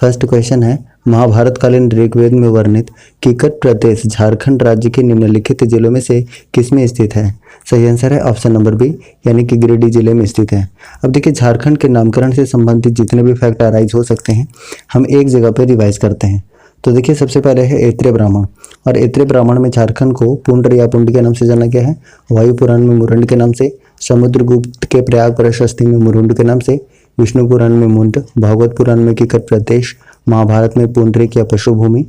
First question है, महाभारत कालीन ऋग्वेद में वर्णित कीकट प्रदेश झारखंड राज्य के निम्नलिखित जिलों में से किसमें स्थित है? सही आंसर है ऑप्शन नंबर बी, यानी कि गिरिडीह जिले में स्थित है। अब देखिए, झारखंड के नामकरण से संबंधित जितने भी फैक्ट अराइज हो सकते हैं हम एक जगह पर रिवाइज करते हैं। तो देखिए, सबसे पहले है ऐत्रेय ब्राह्मण, और ऐत्रेय ब्राह्मण में झारखंड को पुंड्र या पुंड के नाम से जाना गया है, वायु पुराण में मुरंड के नाम से, समुद्रगुप्त के प्रयाग प्रशस्ति में मुरुंड के नाम से, विष्णु पुराण में मुंड, भागवत पुराण में कीकट प्रदेश, महाभारत में पुंडरीक या पशुभूमि,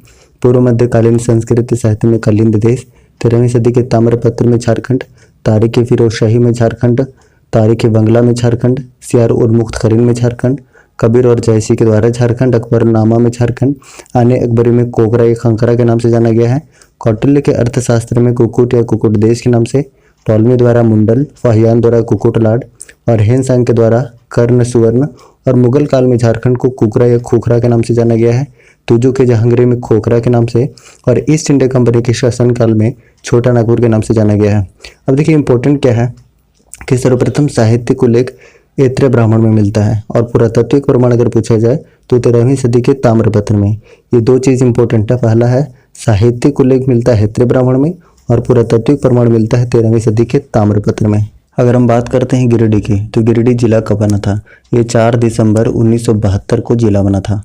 पूर्व मध्यकालीन संस्कृत साहित्य में कलिंद देश, 13वीं सदी के ताम्रपत्र में झारखंड, तारीख फिरोजशाही में झारखंड, तारीख बंगला में झारखंड, सियार और मुख्तखरीन में झारखंड, कबीर और जयसी के द्वारा झारखंड, अकबरनामा में झारखंड, आने अकबरी में कोकरा या खंकरा के नाम से जाना गया है, कौटिल्य के अर्थशास्त्र में कुकुट या कुकुट देश के नाम से, टॉलमी द्वारा मुंडल, फाहियान द्वारा कुकुटलाड और हेनसांग के द्वारा कर्ण सुवर्ण, और मुगल काल में झारखंड को कुकरा या खोखरा के नाम से जाना गया है, तुजू के जहांगीर में खोखरा के नाम से, और ईस्ट इंडिया कंपनी के शासनकाल में छोटा नागपुर के नाम से जाना गया है। अब देखिए, इंपॉर्टेंट क्या है कि सर्वप्रथम साहित्यिक उल्लेख ऐत्रेय ब्राह्मण में मिलता है, और पुरातात्विक प्रमाण अगर पूछा जाए तो 13वीं सदी के ताम्रपत्र में। ये दो चीज़ इंपॉर्टेंट है, पहला है साहित्यिक उल्लेख मिलता है ऐत्रेय ब्राह्मण में, और पुरातात्विक प्रमाण मिलता है 13वीं सदी के ताम्रपत्र में। अगर हम बात करते हैं गिरिडीह की, तो गिरिडीह जिला कब बना था? ये 4 दिसंबर 1972 को जिला बना था।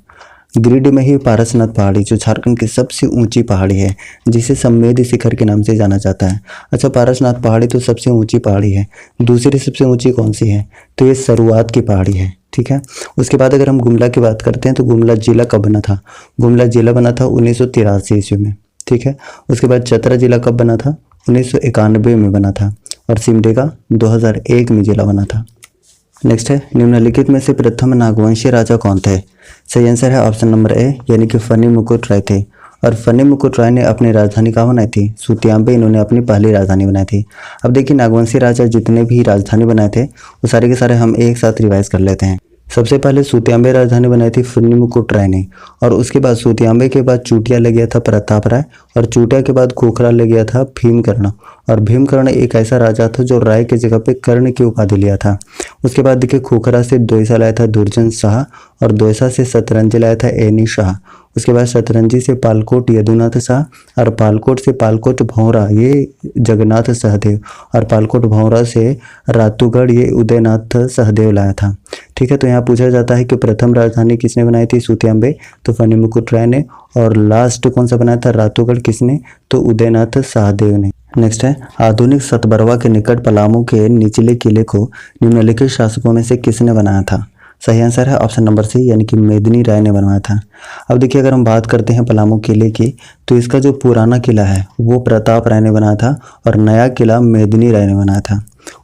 गिरिडीह में ही पारसनाथ पहाड़ी, जो झारखंड की सबसे ऊंची पहाड़ी है, जिसे सम्मेद शिखर के नाम से जाना जाता है। अच्छा, पारसनाथ पहाड़ी तो सबसे ऊंची पहाड़ी है, दूसरी सबसे ऊंची कौन सी है? तो ये शुरुआत की पहाड़ी है, ठीक है। उसके बाद अगर हम गुमला की बात करते हैं, तो गुमला जिला कब बना था? गुमला जिला बना था 1983 ईस्वी में, ठीक है। उसके बाद चतरा जिला कब बना था? 1991 में बना था, और सिमडेगा 2001 में जिला बना था। नेक्स्ट है, निम्नलिखित में से प्रथम नागवंशीय राजा कौन थे? सही आंसर है ऑप्शन नंबर ए, यानी कि फनी मुकुट राय थे। और फनी मुकुट राय ने अपनी राजधानी कहाँ बनाई थी? सुतियांबे इन्होंने अपनी पहली राजधानी बनाई थी। अब देखिए, नागवंशीय राजा जितने भी राजधानी बनाए थे वो सारे के सारे हम एक साथ रिवाइज कर लेते हैं। सबसे पहले सुतियांबे राजधानी बनाई थी फनी मुकुट राय ने, और उसके बाद सुतियांबे के बाद चूटिया ले गया था प्रताप राय, और चूटिया के बाद खोखरा ले गया था भीमकर्ण, और भीमकर्ण एक ऐसा राजा था जो राय की जगह पे कर्ण की उपाधि लिया था। उसके बाद देखिए, खोखरा से दोयसा लाया था दुर्जन शाह, और दोयसा से सतरंजी लाया था एनी शाह। उसके बाद सतरंजी से पालकोट यदुनाथ शाह, और पालकोट से पालकोट भौरा ये जगन्नाथ सहदेव, और पालकोट भौरा से रातूगढ़ ये उदयनाथ सहदेव लाया था, ठीक है। तो यहाँ पूछा जाता है कि प्रथम राजधानी किसने बनाई थी? सुतियांबे, तो फनी मुकुट राय ने, और लास्ट कौन सा बनाया था? रातूगढ़ किसने? तो उदयनाथ सहदेव ने। नेक्स्ट है, आधुनिक सतबरवा के निकट पलामू के निचले किले को निम्नलिखित शासकों में से किसने बनाया था? सही आंसर है ऑप्शन नंबर सी, यानी कि मेदिनी राय ने बनवाया था। अब देखिए, अगर हम बात करते हैं पलामू किले की, तो इसका जो पुराना किला है वो प्रताप राय ने बनाया था, और नया किला मेदिनी राय ने बनाया था।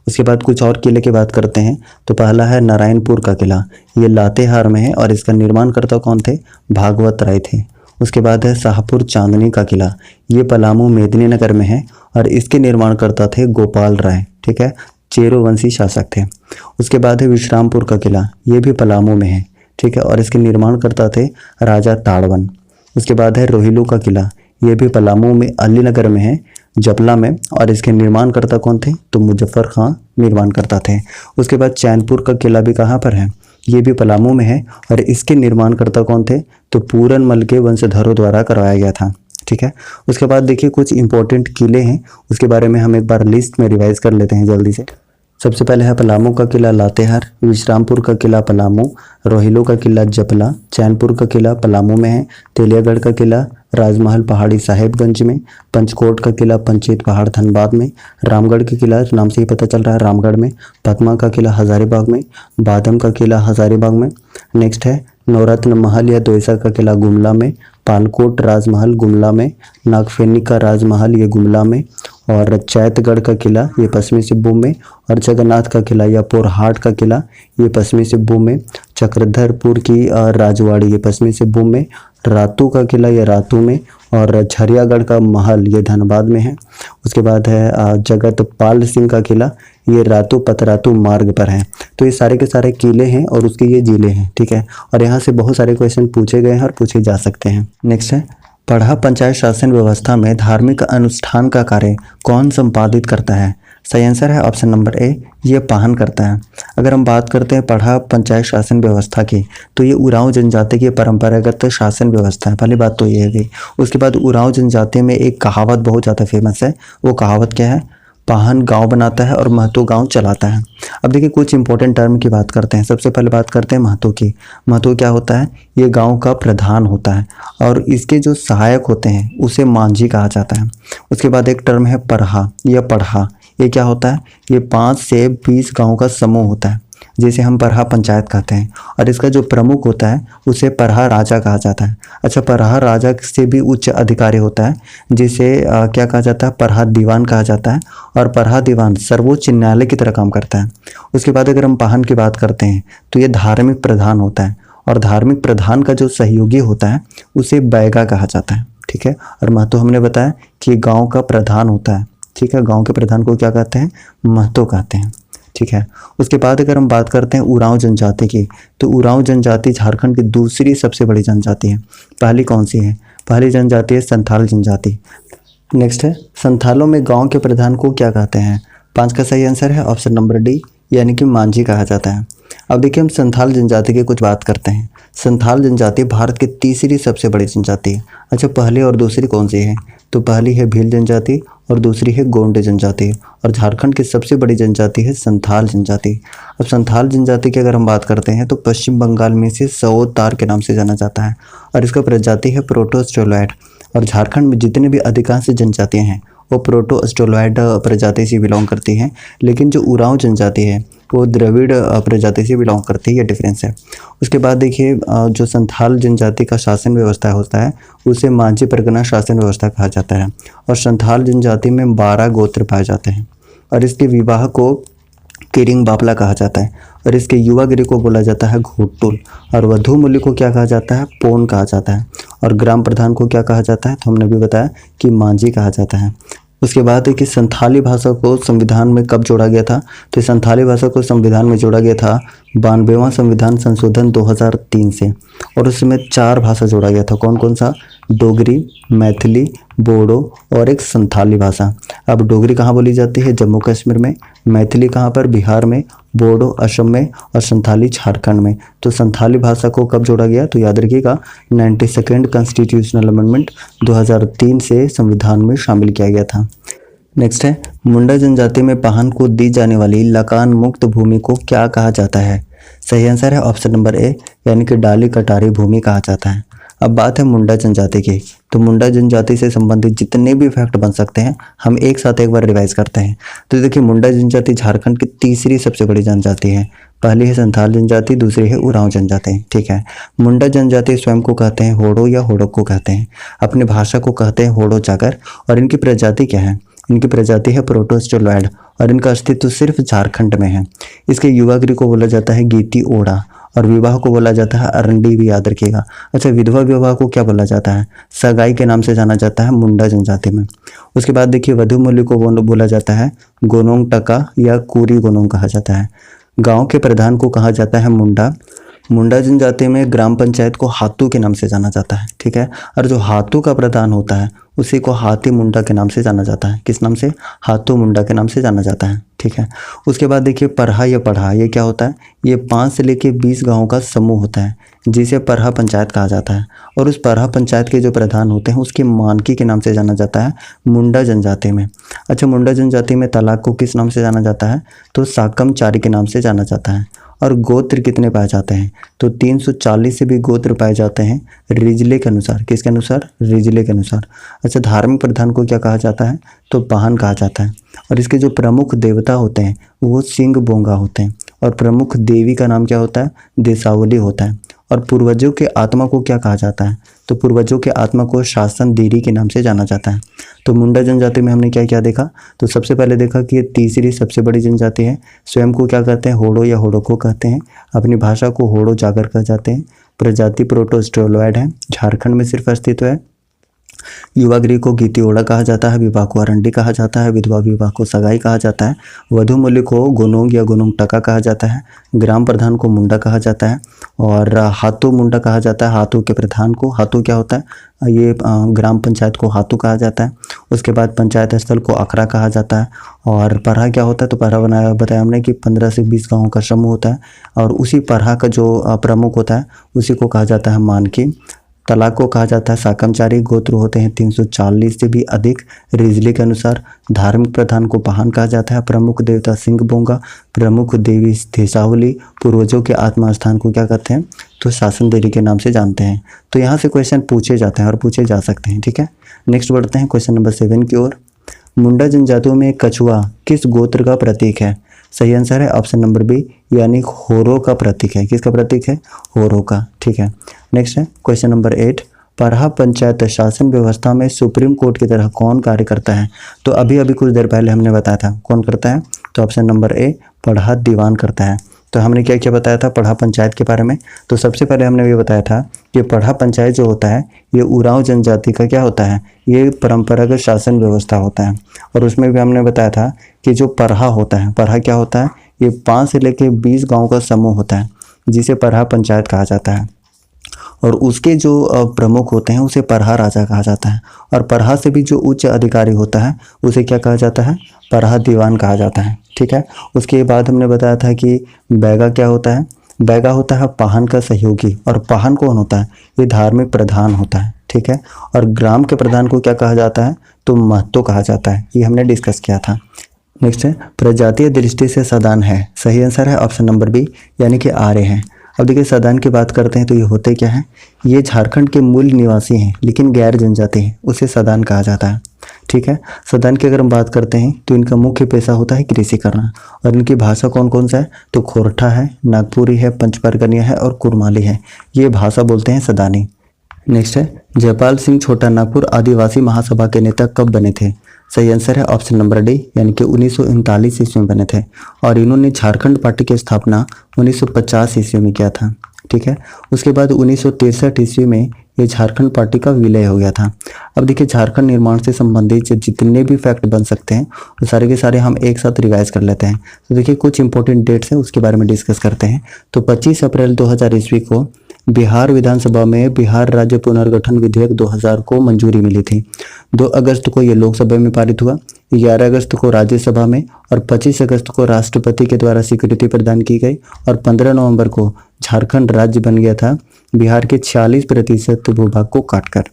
उसके बाद कुछ और किले की बात करते हैं, तो पहला है नारायणपुर का किला, ये लातेहार में है, और इसका निर्माणकर्ता कौन थे? भागवत राय थे। उसके बाद है शाहपुर चांदनी का किला, ये पलामू मेदिनीनगर में है, और इसके निर्माणकर्ता थे गोपाल राय, ठीक है, चेरो वंशी शासक थे। उसके बाद है विश्रामपुर का किला, ये भी पलामू में है, ठीक है, और इसके निर्माणकर्ता थे राजा ताड़वन। उसके बाद है रोहिलू का किला, ये भी पलामू में अलीनगर में है, जपला में, और इसके निर्माणकर्ता कौन थे? तो मुजफ्फर खां निर्माणकर्ता थे। उसके बाद चैनपुर का किला भी कहाँ पर है? ये भी पलामू में है, और इसके निर्माणकर्ता कौन थे? तो पूरनमल के वंशधरों द्वारा करवाया गया था, ठीक है। उसके बाद देखिए, कुछ इंपॉर्टेंट किले हैं, उसके बारे में हम एक बार लिस्ट में रिवाइज कर लेते हैं जल्दी से। सबसे पहले है पलामू का किला लातेहार, विश्रामपुर का किला पलामू, रोहिलो का किला जपला, चैनपुर का किला पलामू में है, तेलियागढ़ का किला राजमहल पहाड़ी साहेबगंज में, पंचकोट का किला पंचेत पहाड़ धनबाद में, रामगढ़ का किला नाम से ही पता चल रहा है रामगढ़ में, पदमा का किला हजारीबाग में, बादम का किला हजारीबाग में। नेक्स्ट है नवरत्न महल या दोयसा का किला गुमला में, पालकोट राजमहल गुमला में, नागफेनी का राजमहल ये गुमला में, और चैतगढ़ का किला ये पश्चिमी सिंहभूम में, और जगन्नाथ का किला या पोरहाट का किला ये पश्चिमी सिंहभूम में, चक्रधरपुर की राजवाड़ी ये पश्चिमी सिंहभूम में, रातू का किला या रातू में, और झरियागढ़ का महल ये धनबाद में है। उसके बाद है जगतपाल सिंह का किला, ये रातू पतरातू मार्ग पर है। तो ये सारे के सारे किले हैं और उसके ये जिले हैं, ठीक है, और यहाँ से बहुत सारे क्वेश्चन पूछे गए हैं और पूछे जा सकते हैं। नेक्स्ट है, पढ़ा पंचायत शासन व्यवस्था में धार्मिक अनुष्ठान का कार्य कौन संपादित करता है? सही आंसर है ऑप्शन नंबर ए, ये पाहन करता है। अगर हम बात करते हैं पढ़ा पंचायत शासन व्यवस्था की, तो ये उरांव जनजाति की परंपरागत शासन व्यवस्था है। पहली बात तो ये है कि उसके बाद उरांव जनजाति में एक कहावत बहुत ज़्यादा फेमस है। वो कहावत क्या है? पाहन गांव बनाता है और महतो गांव चलाता है। अब देखिए कुछ इंपॉर्टेंट टर्म की बात करते हैं। सबसे पहले बात करते हैं महतो की। महतो क्या होता है? ये गांव का प्रधान होता है और इसके जो सहायक होते हैं उसे मांझी कहा जाता है। उसके बाद एक टर्म है परहा या पढ़ा। ये क्या होता है? ये 5 से 20 गाँव का समूह होता है, जिसे हम परहा पंचायत कहते हैं। और इसका जो प्रमुख होता है उसे परहा राजा कहा जाता है। अच्छा, परहा राजा से भी उच्च अधिकारी होता है, जिसे क्या कहा जाता है? परहा दीवान कहा जाता है। और परहा दीवान सर्वोच्च न्यायालय की तरह काम करता है। उसके बाद अगर हम पाहन की बात करते हैं तो ये धार्मिक प्रधान होता है और धार्मिक प्रधान का जो सहयोगी होता है उसे बैगा कहा जाता है। ठीक है। और महतो हमने बताया कि गाँव का प्रधान होता है। ठीक है, गाँव के प्रधान को क्या कहते हैं? महतो कहते हैं। ठीक है। उसके बाद अगर हम बात करते हैं उरांव जनजाति की, तो उरांव जनजाति झारखंड की दूसरी सबसे बड़ी जनजाति है। पहली कौन सी है? पहली जनजाति है संथाल जनजाति। नेक्स्ट है संथालों में गांव के प्रधान को क्या कहते हैं? 5 का सही आंसर है ऑप्शन नंबर डी, यानी कि मांझी कहा जाता है। अब देखिए हम संथाल जनजाति की कुछ बात करते हैं। संथाल जनजाति भारत की तीसरी सबसे बड़ी जनजाति है। अच्छा, पहली और दूसरी कौन सी है? तो पहली है भील जनजाति और दूसरी है गोंड जनजाति। और झारखंड की सबसे बड़ी जनजाति है संथाल जनजाति। अब संथाल जनजाति की अगर हम बात करते हैं तो पश्चिम बंगाल में से सओतार के नाम से जाना जाता है और इसका प्रजाति है प्रोटोस्टोलॉइड। और झारखंड में जितने भी अधिकांश जनजातियां हैं वो प्रोटोस्टोलॉइड प्रजाति से बिलोंग करती हैं, लेकिन जो उरांव जनजाति है वो द्रविड़ प्रजाति से बिलोंग करती है। ये डिफरेंस है। उसके बाद देखिए जो संथाल जनजाति का शासन व्यवस्था होता है उसे मांझी परगना शासन व्यवस्था कहा जाता है। और संथाल जनजाति में 12 गोत्र पाए जाते हैं और इसके विवाह को किरिंग बापला कहा जाता है और इसके युवा गिरी को बोला जाता है घोटुल। और वधु मूल्य को क्या कहा जाता है? पोन कहा जाता है। और ग्राम प्रधान को क्या कहा जाता है? तो हमने भी बताया कि मांझी कहा जाता है। उसके बाद है कि संथाली भाषा को संविधान में कब जोड़ा गया था? तो संथाली भाषा को संविधान में जोड़ा गया था 92वां संविधान संशोधन 2003 से। और उसमें 4 भाषा जोड़ा गया था। कौन कौन सा? डोगरी, मैथिली, बोडो और एक संथाली भाषा। अब डोगरी कहाँ बोली जाती है? जम्मू कश्मीर में। मैथिली कहाँ पर? बिहार में। बोडो असम में और संथाली झारखंड में। तो संथाली भाषा को कब जोड़ा गया? तो याद रखिएगा 92nd कॉन्स्टिट्यूशनल अमेंडमेंट 2003 से संविधान में शामिल किया गया था। नेक्स्ट है मुंडा जनजाति में पाहन को दी जाने वाली लकान मुक्त भूमि को क्या कहा जाता है? सही आंसर है ऑप्शन नंबर ए, यानी कि डाली कटारी भूमि कहा जाता है। अब बात है मुंडा जनजाति की। तो मुंडा जनजाति से संबंधित जितने भी फैक्ट बन सकते हैं हम एक साथ एक बार रिवाइज करते हैं। तो देखिए मुंडा जनजाति झारखंड की तीसरी सबसे बड़ी जनजाति है। पहली है संथाल जनजाति, दूसरी है उरांव जनजाति। ठीक है। मुंडा जनजाति स्वयं को कहते हैं होड़ो या होड़ोक को कहते हैं। अपनी भाषा को कहते हैं होड़ो जागर। और इनकी प्रजाति क्या है? इनकी प्रजाति है प्रोटोस्टोलॉइड और इनका अस्तित्व सिर्फ झारखंड में है। इसके युवागिरी को बोला जाता है गीती ओड़ा और विवाह को बोला जाता है अरंडी, भी याद रखिएगा। अच्छा, विधवा विवाह को क्या बोला जाता है? सगाई के नाम से जाना जाता है मुंडा जनजाति में। उसके बाद देखिए वधु मूल्य को बोला जाता है गोनोंग टका या कुरी गोनोंग कहा जाता है। गांव के प्रधान को कहा जाता है मुंडा। मुंडा जनजाति में ग्राम पंचायत को हातू के नाम से जाना जाता है। ठीक है। और जो हातू का प्रधान होता है उसी को हाथी मुंडा के नाम से जाना जाता है। किस नाम से? हाथू मुंडा के नाम से जाना जाता है। ठीक है। उसके बाद देखिए परहा या पढ़ा, ये क्या होता है? ये 5 से लेके 20 गाँव का समूह होता है जिसे परहा पंचायत कहा जाता है। और उस परहा पंचायत के जो प्रधान होते हैं उसके मानकी के नाम से जाना जाता है मुंडा जनजाति में। अच्छा, मुंडा जनजाति में तलाक को किस नाम से जाना जाता है? तो साकम चारी के नाम से जाना जाता है। और गोत्र कितने पाए जाते हैं? तो 340 से भी गोत्र पाए जाते हैं रिजले के अनुसार। किसके अनुसार? रिजले के अनुसार। अच्छा, धार्मिक प्रधान को क्या कहा जाता है? तो पाहन कहा जाता है। और इसके जो प्रमुख देवता होते हैं वो सिंह बोंगा होते हैं। और प्रमुख देवी का नाम क्या होता है? देसावली होता है। और पूर्वजों के आत्मा को क्या कहा जाता है? तो पूर्वजों के आत्मा को शासन देरी के नाम से जाना जाता है। तो मुंडा जनजाति में हमने क्या क्या देखा? तो सबसे पहले देखा कि ये तीसरी सबसे बड़ी जनजाति है। स्वयं को क्या कहते हैं? होड़ो या होड़ोको कहते हैं। अपनी भाषा को होड़ो जागर कह जाते हैं। प्रजाति प्रोटोस्टोलॉइड है, झारखंड में सिर्फ अस्तित्व है। युवा गृह को गीतियोड़ा कहा जाता है, विवाह को अरंडी कहा जाता है, विधवा विवाह को सगाई कहा जाता है, वधू मूल्य को गोनोंग या गोनोंग टका कहा जाता है, ग्राम प्रधान को मुंडा कहा जाता है और हाथू मुंडा कहा जाता है। हाथू के प्रधान को, हाथू क्या होता है, ये ग्राम पंचायत को हाथू कहा जाता है। उसके बाद पंचायत स्थल को अखरा कहा जाता है। और परहा क्या होता है, तो परहा बताया हमने कि 15 से 20 गाँव का समूह होता है और उसी परहा का जो प्रमुख होता है उसी को कहा जाता है मानकी। तलाक को कहा जाता है साकमचारी। गोत्र होते हैं 340 से भी अधिक रिजली के अनुसार। धार्मिक प्रधान को पाहन कहा जाता है। प्रमुख देवता सिंह बोंगा, प्रमुख देवी थेसावली। पूर्वजों के आत्मा स्थान को क्या कहते हैं, तो शासन देवी के नाम से जानते हैं। तो यहाँ से क्वेश्चन पूछे जाते हैं और पूछे जा सकते हैं। ठीक है, नेक्स्ट बढ़ते हैं क्वेश्चन नंबर 7 की ओर। मुंडा जनजातियों में कछुआ किस गोत्र का प्रतीक है? सही आंसर है ऑप्शन नंबर बी, यानी होरो का प्रतीक है। किसका प्रतीक है? होरो का। ठीक है, नेक्स्ट है क्वेश्चन नंबर 8। परहा पंचायत शासन व्यवस्था में सुप्रीम कोर्ट की तरह कौन कार्य करता है? तो अभी अभी कुछ देर पहले हमने बताया था कौन करता है, तो ऑप्शन नंबर ए, पढ़ा दीवान करता है। तो हमने क्या क्या बताया था पढ़ा पंचायत के बारे में? तो सबसे पहले हमने ये बताया था कि पढ़ा पंचायत जो होता है ये उरांव जनजाति का क्या होता है, ये परंपरागत शासन व्यवस्था होता है। और उसमें भी हमने बताया था कि जो परहा होता है, परहा क्या होता है, ये 5 से लेकर 20 गाँव का समूह होता है जिसे परहा पंचायत कहा जाता है। और उसके जो प्रमुख होते हैं उसे परहा राजा कहा जाता है। और परहा से भी जो उच्च अधिकारी होता है उसे क्या कहा जाता है, परहा दीवान कहा जाता है। ठीक है, उसके बाद हमने बताया था कि बैगा क्या होता है, बैगा होता है पाहन का सहयोगी। और पाहन कौन होता है, ये धार्मिक प्रधान होता है। ठीक है, और ग्राम के प्रधान को क्या कहा जाता है, तो महतो कहा जाता है। ये हमने डिस्कस किया था। नेक्स्ट है प्रजातीय दृष्टि से सदान है। सही आंसर है ऑप्शन नंबर बी, यानी कि आर्य है। अब देखिए सदान की बात करते हैं तो ये होते क्या है, ये झारखंड के मूल निवासी हैं लेकिन गैर जनजाति हैं, उसे सदान कहा जाता है। ठीक है, सदान की अगर हम बात करते हैं तो इनका मुख्य पेशा होता है कृषि करना। और इनकी भाषा कौन कौन सा है, तो खोरठा है, नागपुरी है, पंचपरगनिया है और कुरमाली है। ये भाषा बोलते हैं सदानी। नेक्स्ट है जयपाल सिंह छोटा नागपुर आदिवासी महासभा के नेता कब बने थे? सही आंसर है ऑप्शन नंबर डी, यानी कि 1939 ईस्वी में बने थे। और इन्होंने झारखंड पार्टी की स्थापना 1950 ईस्वी में किया था। ठीक है, उसके बाद 1963 ईस्वी में ये झारखंड पार्टी का विलय हो गया था। अब देखिए झारखंड निर्माण से संबंधित जितने भी फैक्ट बन सकते हैं वो सारे के सारे हम एक साथ रिवाइज कर लेते हैं। तो देखिए कुछ इंपॉर्टेंट डेट्स हैं उसके बारे में डिस्कस करते हैं। तो 25 अप्रैल 2000 ईस्वी को बिहार विधानसभा में बिहार राज्य पुनर्गठन विधेयक 2000 को मंजूरी मिली थी। 2 अगस्त को ये लोकसभा में पारित हुआ, 11 अगस्त को राज्यसभा में और 25 अगस्त को राष्ट्रपति के द्वारा स्वीकृति प्रदान की गई। और 15 नवंबर को झारखंड राज्य बन गया था बिहार के 46% भूभाग को काटकर।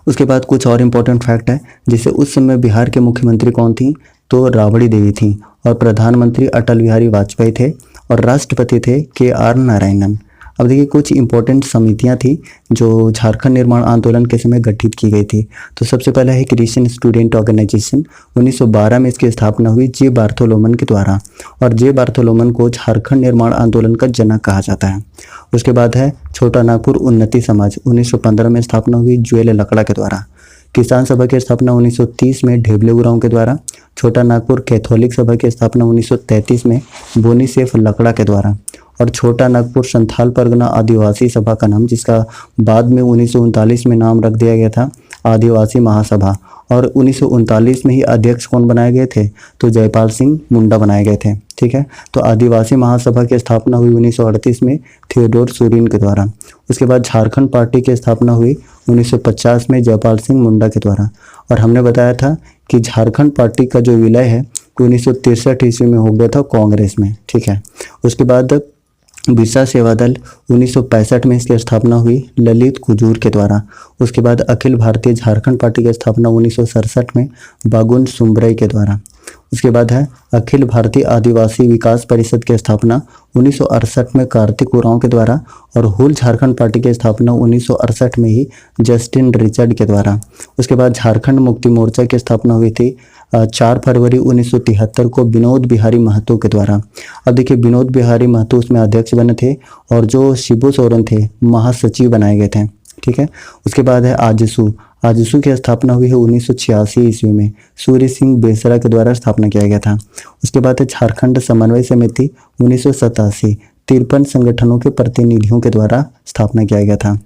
उसके बाद कुछ और इम्पोर्टेंट फैक्ट है, जैसे उस समय बिहार के मुख्यमंत्री कौन थी, तो राबड़ी देवी थी। और प्रधानमंत्री अटल बिहारी वाजपेयी थे और राष्ट्रपति थे KR नारायणन। अब देखिए कुछ इंपॉर्टेंट समितियां थी जो झारखंड निर्माण आंदोलन के समय गठित की गई थी। तो सबसे पहला है क्रिश्चियन स्टूडेंट ऑर्गेनाइजेशन, 1912 में इसकी स्थापना हुई जे बार्थोलोमन के द्वारा। और जे बार्थोलोमन को झारखंड निर्माण आंदोलन का जनक कहा जाता है। उसके बाद है छोटा नागपुर उन्नति समाज, 1915 में स्थापना हुई ज्वेल लकड़ा के द्वारा। किसान सभा की स्थापना 1930 में ढेबले उरांव के द्वारा। छोटा नागपुर कैथोलिक सभा की स्थापना 1933 में बोनी सेफ लकड़ा के द्वारा। और छोटा नागपुर संथाल परगना आदिवासी सभा का नाम, जिसका बाद में 1939 में नाम रख दिया गया था आदिवासी महासभा। और 1939 में ही अध्यक्ष कौन बनाए गए थे, तो जयपाल सिंह मुंडा बनाए गए थे। ठीक है, तो आदिवासी महासभा की स्थापना हुई 1938 में थियोडोर सूरीन के द्वारा। उसके बाद झारखंड पार्टी की स्थापना हुई 1950 में जयपाल सिंह मुंडा के द्वारा। और हमने बताया था कि झारखंड पार्टी का जो विलय है 1963 ईस्वी में हो गया था कांग्रेस में। ठीक है, उसके बाद बिरसा सेवा दल 1965 में इसकी स्थापना हुई ललित कुजूर के द्वारा। उसके बाद अखिल भारतीय झारखंड पार्टी की स्थापना 1967 में बागुन सुम्बरई के द्वारा। उसके बाद है अखिल भारतीय आदिवासी विकास परिषद की स्थापना 1968 में कार्तिक उरांव के द्वारा। और होल झारखंड पार्टी की स्थापना 1968 में ही जस्टिन रिचर्ड के द्वारा। उसके बाद झारखंड मुक्ति मोर्चा की स्थापना हुई थी 4 फरवरी 1973 को विनोद बिहारी महतो के द्वारा। अब देखिए विनोद बिहारी महतो उसमें अध्यक्ष बने थे और जो शिबू सोरेन थे महासचिव बनाए गए थे। ठीक है, उसके बाद है आजसू। आजसू की स्थापना हुई है 1986 ईस्वी में सूर्य सिंह बेसरा के द्वारा स्थापना किया गया था। उसके बाद है झारखंड समन्वय समिति 1987 53 संगठनों के प्रतिनिधियों के द्वारा स्थापना किया गया था।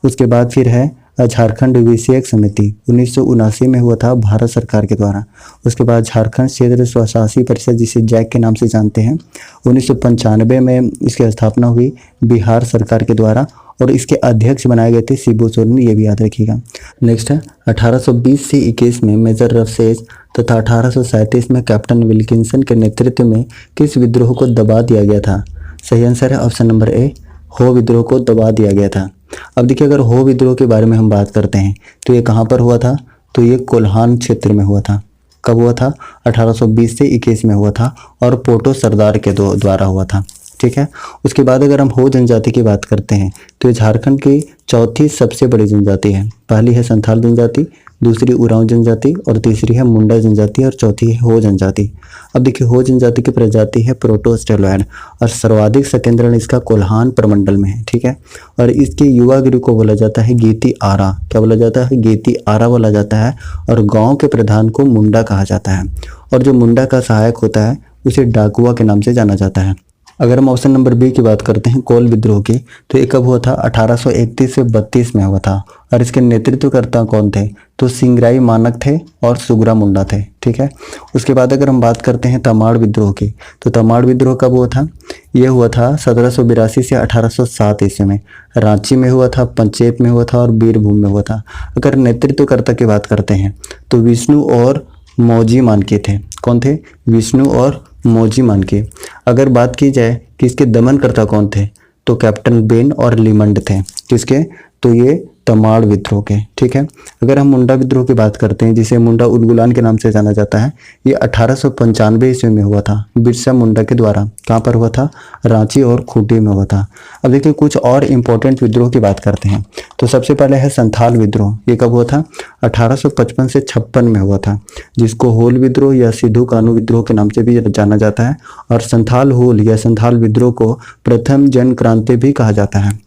उसके बाद फिर है झारखंड विषयक समिति 1979 में हुआ था भारत सरकार के द्वारा। उसके बाद झारखंड क्षेत्र स्वशासी परिषद, जिसे जैक के नाम से जानते हैं, 1995 में इसकी स्थापना हुई बिहार सरकार के द्वारा और इसके अध्यक्ष बनाए गए थे शिबू सोरेन, ये भी याद रखिएगा। नेक्स्ट है 1820 से 21 में मेजर रफसेस तथा 1837 में कैप्टन विल्किंसन के नेतृत्व में किस विद्रोह को दबा दिया गया था? सही आंसर है ऑप्शन नंबर ए, हो विद्रोह को दबा दिया गया था। अब देखिए, अगर हो विद्रोह के बारे में हम बात करते हैं तो ये कहाँ पर हुआ था? तो ये कोल्हान क्षेत्र में हुआ था। कब हुआ था? 1820 से 21 में हुआ था और पोटो सरदार के द्वारा हुआ था। ठीक है। उसके बाद अगर हम हो जनजाति की बात करते हैं तो ये झारखंड की चौथी सबसे बड़ी जनजाति है। पहली है संथाल जनजाति, दूसरी उरांव जनजाति और तीसरी है मुंडा जनजाति और चौथी है हो जनजाति। अब देखिए, हो जनजाति की प्रजाति है प्रोटोस्टेलॉयड और सर्वाधिक संकेंद्रण इसका कोल्हान प्रमंडल में है। ठीक है। और इसके युवा गिरोह को बोला जाता है गेती आरा। क्या बोला जाता है? गेती आरा बोला जाता है। और गांव के प्रधान को मुंडा कहा जाता है और जो मुंडा का सहायक होता है उसे डाकुआ के नाम से जाना जाता है। अगर हम ऑप्शन नंबर बी की बात करते हैं कोल विद्रोह की, तो ये कब हुआ था? 1831 से 32 में हुआ था और इसके नेतृत्वकर्ता कौन थे? तो सिंगराई मानक थे और सुगरा मुंडा थे। ठीक है। उसके बाद अगर हम बात करते हैं तमाड़ विद्रोह की, तो तमाड़ विद्रोह कब हुआ था? ये हुआ था 1782 से 1807 ईस्वी में। रांची में हुआ था, पंचेत में हुआ था और बीरभूम में हुआ था। अगर नेतृत्वकर्ता की बात करते हैं तो विष्णु और मौजी मानके थे। कौन थे? विष्णु और मौजी मानके। अगर बात की जाए कि इसके दमनकर्ता कौन थे, तो कैप्टन बेन और लिमंड थे। किसके? तो ये तमाड़ विद्रोह के। ठीक है। अगर हम मुंडा विद्रोह की बात करते हैं, जिसे मुंडा उलगुलान के नाम से जाना जाता है, ये 1895 ईस्वी में हुआ था बिरसा मुंडा के द्वारा। कहाँ पर हुआ था? रांची और खूंटी में हुआ था। अब देखिए, कुछ और इम्पोर्टेंट विद्रोह की बात करते हैं तो सबसे पहले है संथाल विद्रोह। ये कब हुआ था? 1855 से 56 में हुआ था, जिसको होल विद्रोह या सिद्धू कानू विद्रोह के नाम से भी जाना जाता है। और संथाल होल या संथाल विद्रोह को प्रथम जन क्रांति भी कहा जाता है।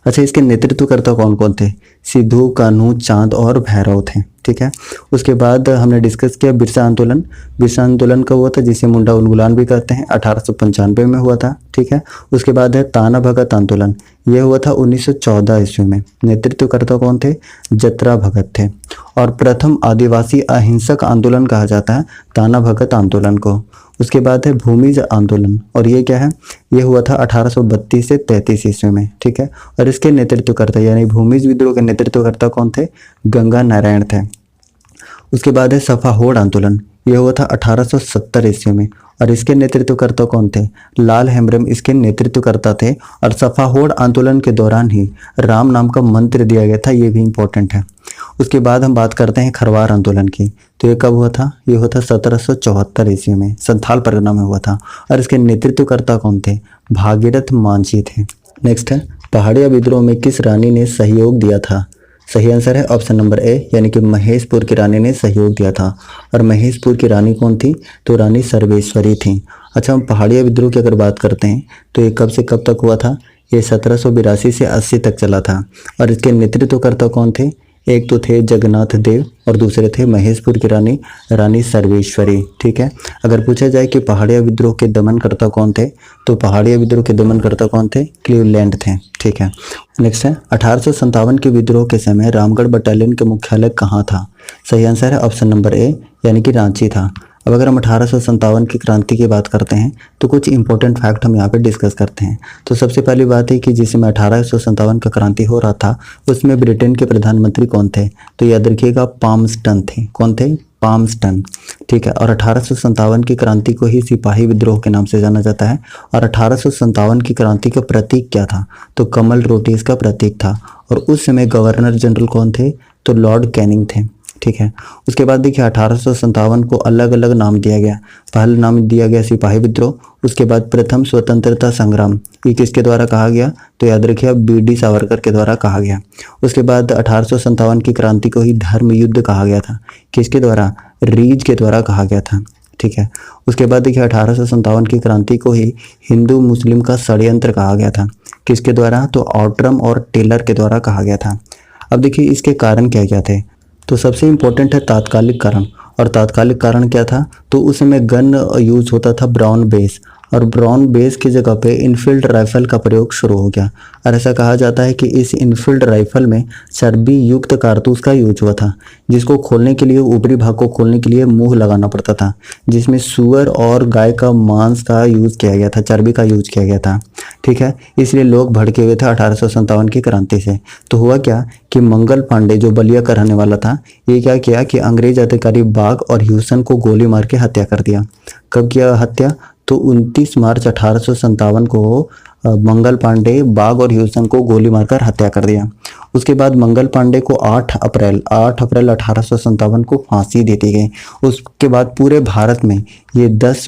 अच्छा, इसके नेतृत्वकर्ता कौन कौन थे? सिद्धू, कान्हू, चांद और भैरव थे। ठीक है। उसके बाद हमने डिस्कस किया बिरसा आंदोलन। बिरसा आंदोलन कब हुआ था, जिसे मुंडा उलगुलान भी कहते हैं? 1895 में हुआ था। ठीक है। उसके बाद है ताना भगत आंदोलन। यह हुआ था 1914 ईस्वी में। नेतृत्वकर्ता कौन थे? जतरा भगत थे। और प्रथम आदिवासी अहिंसक आंदोलन कहा जाता है ताना भगत आंदोलन को। उसके बाद है भूमिज आंदोलन, और ये क्या है? ये हुआ था 1832 से 33 ईस्वी में। ठीक है। और इसके नेतृत्वकर्ता यानी भूमिज विद्रोह के नेतृत्वकर्ता कौन थे? गंगा नारायण थे। उसके बाद है सफाहोड़ आंदोलन। यह हुआ था 1870 ईस्वी में और इसके नेतृत्वकर्ता कौन थे? लाल हेम्ब्रम इसके नेतृत्वकर्ता थे। और सफाहोड़ आंदोलन के दौरान ही राम नाम का मंत्र दिया गया था, ये भी इंपॉर्टेंट है। उसके बाद हम बात करते हैं खरवार आंदोलन की। तो ये कब हुआ था? ये हुआ था 1774 ईस्वी में, संथाल परगना में हुआ था। और इसके नेतृत्वकर्ता कौन थे? भागीरथ मांझी थे। नेक्स्ट है पहाड़िया विद्रोह में किस रानी ने सहयोग दिया था? सही आंसर है ऑप्शन नंबर ए, यानी कि महेशपुर की रानी ने सहयोग दिया था। और महेशपुर की रानी कौन थी? तो रानी सर्वेश्वरी थी। अच्छा, हम पहाड़िया विद्रोह की अगर बात करते हैं तो ये कब से कब तक हुआ था? ये 1782 से 80 तक चला था। और इसके नेतृत्वकर्ता कौन थे? एक तो थे जगन्नाथ देव और दूसरे थे महेशपुर की रानी रानी सर्वेश्वरी। ठीक है। अगर पूछा जाए कि पहाड़िया विद्रोह के दमनकर्ता कौन थे, तो पहाड़िया विद्रोह के दमनकर्ता कौन थे? क्लीवलैंड थे। ठीक है। नेक्स्ट है 1857 के विद्रोह के समय रामगढ़ बटालियन के मुख्यालय कहाँ था? सही आंसर है ऑप्शन नंबर ए, यानी कि रांची था। अब अगर हम 1857 की क्रांति की बात करते हैं तो कुछ इंपॉर्टेंट फैक्ट हम यहाँ पे डिस्कस करते हैं। तो सबसे पहली बात है कि जिसमें 1857 का क्रांति हो रहा था उसमें ब्रिटेन के प्रधानमंत्री कौन थे? तो याद रखिएगा पाल्मस्टन थे। कौन थे? पाल्मस्टन। ठीक है। और 1857 की क्रांति को ही सिपाही विद्रोह के नाम से जाना जाता है। और 1857 की क्रांति का प्रतीक क्या था? तो कमल रोटी इसका प्रतीक था। और उस समय गवर्नर जनरल कौन थे? तो लॉर्ड कैनिंग थे। ठीक है। उसके बाद देखिए 1857 को अलग अलग नाम दिया गया। पहला नाम दिया गया सिपाही विद्रोह, उसके बाद प्रथम स्वतंत्रता संग्राम, ये किसके द्वारा कहा गया? तो याद रखिए बी.डी. सावरकर के द्वारा कहा गया। उसके बाद 1857 की क्रांति को ही धर्म युद्ध कहा गया था। किसके द्वारा? रीज के द्वारा कहा गया था। ठीक है। उसके बाद देखिए 1857 की क्रांति को ही हिंदू मुस्लिम का षड्यंत्र कहा गया था। किसके द्वारा? तो ऑट्रम और टेलर के द्वारा कहा गया था। अब देखिए इसके कारण क्या क्या थे? तो सबसे इम्पोर्टेंट है तात्कालिक कारण। और तात्कालिक कारण क्या था? तो उस समय गन यूज होता था ब्राउन बेस और ब्राउन बेस की जगह पे इनफील्ड राइफल का प्रयोग शुरू हो गया। और ऐसा कहा जाता है कि इस इनफील्ड राइफल में चर्बी युक्त कारतूस का यूज हुआ था, जिसको खोलने के लिए, ऊपरी भाग को खोलने के लिए मुंह लगाना पड़ता था, जिसमें सुअर और गाय का मांस का यूज किया गया था, चर्बी का यूज किया गया था। ठीक है, इसलिए लोग भड़के हुए थे 1857 की क्रांति से। तो हुआ क्या कि मंगल पांडे जो बलिया का रहने वाला था, ये क्या किया कि अंग्रेज अधिकारी बाघ और ह्यूसन को गोली मार के हत्या कर दिया। कब किया हत्या? तो 29 मार्च 1857 को मंगल पांडे बाघ और ह्यूसन को गोली मारकर हत्या कर दिया। उसके बाद मंगल पांडे को 8 अप्रैल 1857 को फांसी दे दी गई। उसके बाद पूरे भारत में ये 10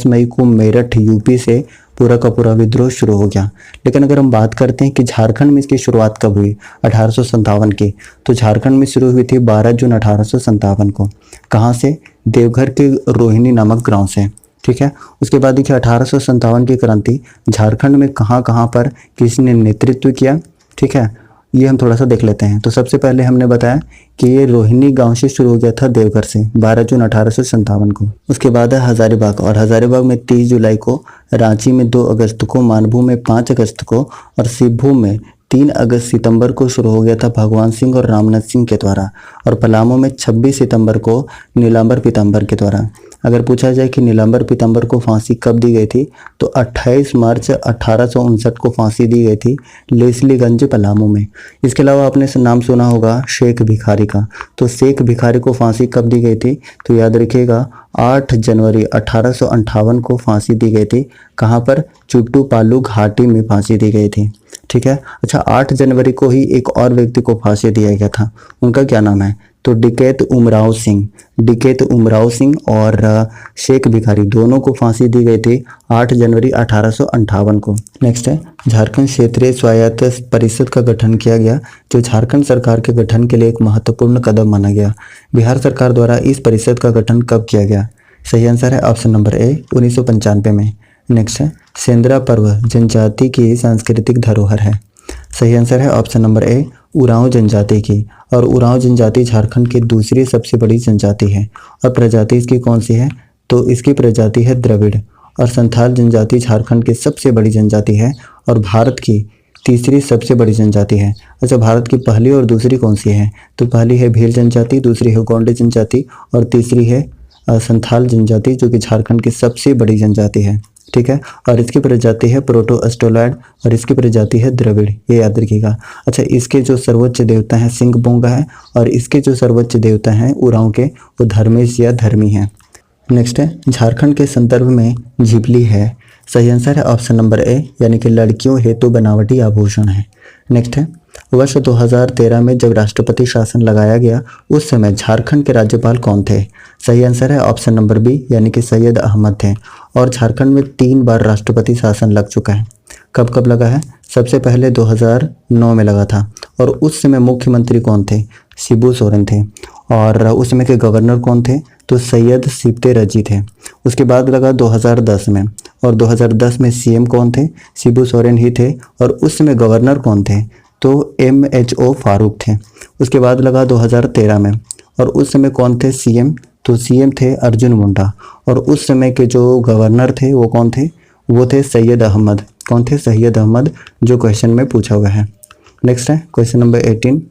मई को मेरठ यूपी से पूरा का पूरा विद्रोह शुरू हो गया। लेकिन अगर हम बात करते हैं कि झारखंड में इसकी शुरुआत कब हुई 1857 की, तो झारखंड में शुरू हुई थी 12 जून 1857 को। कहाँ से? देवघर के रोहिणी नामक गांव से। ठीक है, उसके बाद देखिए 1857 की क्रांति झारखंड में कहाँ कहाँ पर किसने नेतृत्व किया। ठीक है, ये हम थोड़ा सा देख लेते हैं। तो सबसे पहले हमने बताया कि ये रोहिणी गांव से शुरू हो गया था, देवघर से, 12 जून 1857 को। उसके बाद है हजारीबाग, और हजारीबाग में 30 जुलाई को, रांची में 2 अगस्त को, मानभू में 5 अगस्त को और शिवभू में 3 अगस्त सितंबर को शुरू हो गया था भगवान सिंह और रामनाथ सिंह के द्वारा, और पलामू में 26 सितंबर को नीलांबर पीताम्बर के द्वारा। अगर पूछा जाए कि नीलांबर पीताम्बर को फांसी कब दी गई थी, तो 28 मार्च 1859 को फांसी दी गई थी लेस्लीगंज पलामू में। इसके अलावा आपने नाम सुना होगा शेख भिखारी का। तो शेख भिखारी को फांसी कब दी गई थी? तो याद रखिएगा 8 जनवरी 1858 को फांसी दी गई थी। कहाँ पर? चुट्टू पालू घाटी में फांसी दी गई थी। ठीक है, अच्छा 8 जनवरी को ही एक और व्यक्ति को फांसी दिया गया था, उनका क्या नाम है? तो डकैत उमराव सिंह और शेख भिखारी दोनों को फांसी दी गई थी 8 जनवरी 1858 को। नेक्स्ट है झारखंड क्षेत्रीय स्वायत्त परिषद का गठन किया गया, जो झारखंड सरकार के गठन के लिए एक महत्वपूर्ण कदम माना गया। बिहार सरकार द्वारा इस परिषद का गठन कब किया गया? सही आंसर है ऑप्शन नंबर ए 1995 में। नेक्स्ट है सेंद्रा पर्व जनजाति की सांस्कृतिक धरोहर है। सही आंसर है ऑप्शन नंबर ए उरांव जनजाति की, और उरांव जनजाति झारखंड की दूसरी सबसे बड़ी जनजाति है। और प्रजाति इसकी कौन सी है? तो इसकी प्रजाति है द्रविड़। और संथाल जनजाति झारखंड की सबसे बड़ी जनजाति है और भारत की तीसरी सबसे बड़ी जनजाति है। अच्छा, भारत की पहली और दूसरी कौन सी है? तो पहली है भील जनजाति, दूसरी है गोंडे जनजाति और तीसरी है संथाल जनजाति, जो कि झारखंड की सबसे बड़ी जनजाति है। ठीक है, और इसकी प्रजाति है प्रोटो अस्ट्रोलॉयड और इसकी प्रजाति है द्रविड़, ये याद रखिएगा। अच्छा, इसके जो सर्वोच्च देवता हैं सिंह बोंगा है, और इसके जो सर्वोच्च देवता हैं उरांव के, वो धर्मेश या धर्मी हैं। नेक्स्ट है झारखंड के संदर्भ में झिपली है। सही आंसर है ऑप्शन नंबर ए, यानी कि लड़कियों हेतु बनावटी आभूषण है। नेक्स्ट है वर्ष 2013 में जब राष्ट्रपति शासन लगाया गया, उस समय झारखंड के राज्यपाल कौन थे? सही आंसर है ऑप्शन नंबर बी, यानी कि सैयद अहमद थे। और झारखंड में 3 बार राष्ट्रपति शासन लग चुका है। कब कब लगा है? सबसे पहले 2009 में लगा था, और उस समय मुख्यमंत्री कौन थे? शिबू सोरेन थे। और उस समय के गवर्नर कौन थे? तो सैयद सिप्ते रजी थे। उसके बाद लगा 2010 में, और 2010 में सीएम कौन थे? शिबू सोरेन ही थे। और उस समय गवर्नर कौन थे? तो MHO फारूक थे। उसके बाद लगा 2013 में, और उस समय कौन थे सीएम? तो सीएम थे अर्जुन मुंडा। और उस समय के जो गवर्नर थे वो कौन थे? वो थे सैयद अहमद। कौन थे? सैयद अहमद, जो क्वेश्चन में पूछा हुआ है। नेक्स्ट है क्वेश्चन नंबर 18।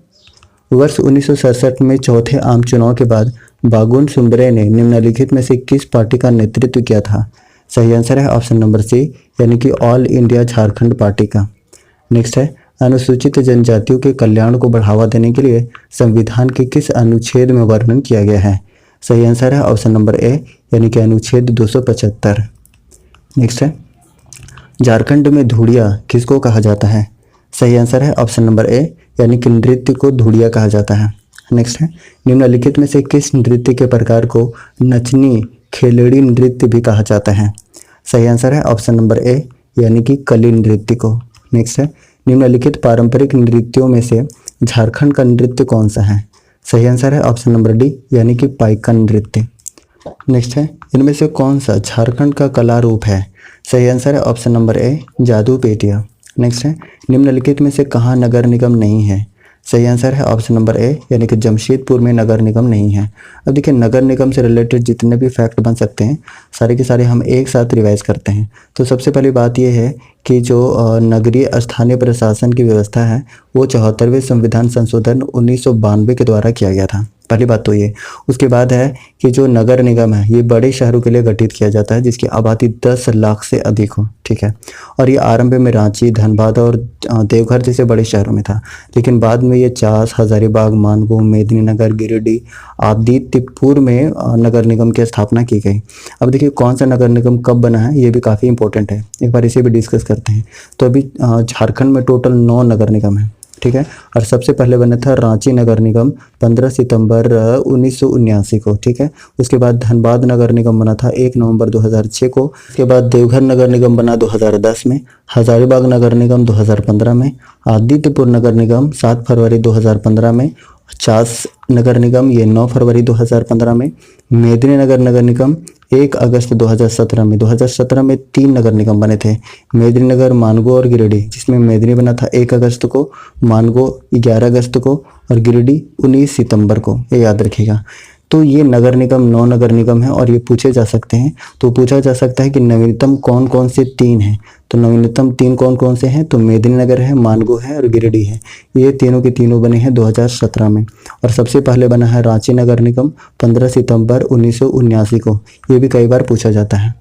वर्ष 1967 में चौथे आम चुनाव के बाद बागुन सुंदरे ने निम्नलिखित में से किस पार्टी का नेतृत्व किया था? सही आंसर है ऑप्शन नंबर सी, यानी कि ऑल इंडिया झारखंड पार्टी का। नेक्स्ट है अनुसूचित जनजातियों के कल्याण को बढ़ावा देने के लिए संविधान के किस अनुच्छेद में वर्णन किया गया है? सही आंसर है ऑप्शन नंबर ए, यानी कि अनुच्छेद 275। नेक्स्ट है झारखंड में धुड़िया किसको कहा जाता है? सही आंसर है ऑप्शन नंबर ए, यानी कि नृत्य को धुड़िया कहा जाता है। नेक्स्ट है निम्नलिखित में से किस नृत्य के प्रकार को नचनी खेलड़ी नृत्य भी कहा जाता है? सही आंसर है ऑप्शन नंबर ए, यानी कि कली नृत्य को। नेक्स्ट है निम्नलिखित पारंपरिक नृत्यों में से झारखंड का नृत्य कौन सा है? सही आंसर है ऑप्शन नंबर डी, यानी कि पाइका नृत्य। नेक्स्ट है इनमें से कौन सा झारखंड का कला रूप है? सही आंसर है ऑप्शन नंबर ए, जादू पेटिया। नेक्स्ट है निम्नलिखित में से कहाँ नगर निगम नहीं है? सही आंसर है ऑप्शन नंबर ए, यानी कि जमशेदपुर में नगर निगम नहीं है। अब देखिए नगर निगम से रिलेटेड जितने भी फैक्ट बन सकते हैं सारे के सारे हम एक साथ रिवाइज करते हैं। तो सबसे पहली बात यह है कि जो नगरीय स्थानीय प्रशासन की व्यवस्था है वो 74वें संविधान संशोधन 1992 के द्वारा किया गया था। पहली बात तो ये। उसके बाद है कि जो नगर निगम है ये बड़े शहरों के लिए गठित किया जाता है जिसकी आबादी 10 लाख से अधिक हो, ठीक है। और ये आरंभ में रांची, धनबाद और देवघर जैसे बड़े शहरों में था, लेकिन बाद में ये चास, हजारीबाग, मानगो, मेदिनीनगर, गिरिडीह, आदित्यपुर में नगर निगम की स्थापना की गई। अब देखिए कौन सा नगर निगम कब बना है ये भी काफ़ी इंपॉर्टेंट है, एक बार इसे भी डिस्कस करते हैं। तो अभी झारखंड में टोटल 9 नगर निगम है, ठीक है। और सबसे पहले बना था रांची नगर निगम 15 सितंबर 1979 को, ठीक है। उसके बाद धनबाद नगर निगम बना था 1 नवंबर 2006 को। उसके बाद देवघर नगर निगम बना 2010 में, हजारीबाग नगर निगम 2015 में, आदित्यपुर नगर निगम 7 फरवरी 2015 में, चास नगर निगम ये 9 फरवरी 2015 में, मेदिनीनगर नगर निगम 1 अगस्त 2017 में। 2017 में 3 नगर निगम बने थे, मेदिनीनगर, मानगो और गिरिडीह, जिसमें मेदिनी बना था 1 अगस्त को, मानगो 11 अगस्त को और गिरिडीह 19 सितंबर को, ये याद रखिएगा। तो ये नगर निगम 9 नगर निगम है और ये पूछे जा सकते हैं। तो पूछा जा सकता है कि नवीनतम कौन कौन से 3 हैं। तो नवीनतम 3 कौन कौन से हैं, तो मेदिनीनगर है, मानगो है और गिरिडीह है। ये तीनों के तीनों बने हैं 2017 में। और सबसे पहले बना है रांची नगर निगम 15 सितंबर 1979 को, ये भी कई बार पूछा जाता है।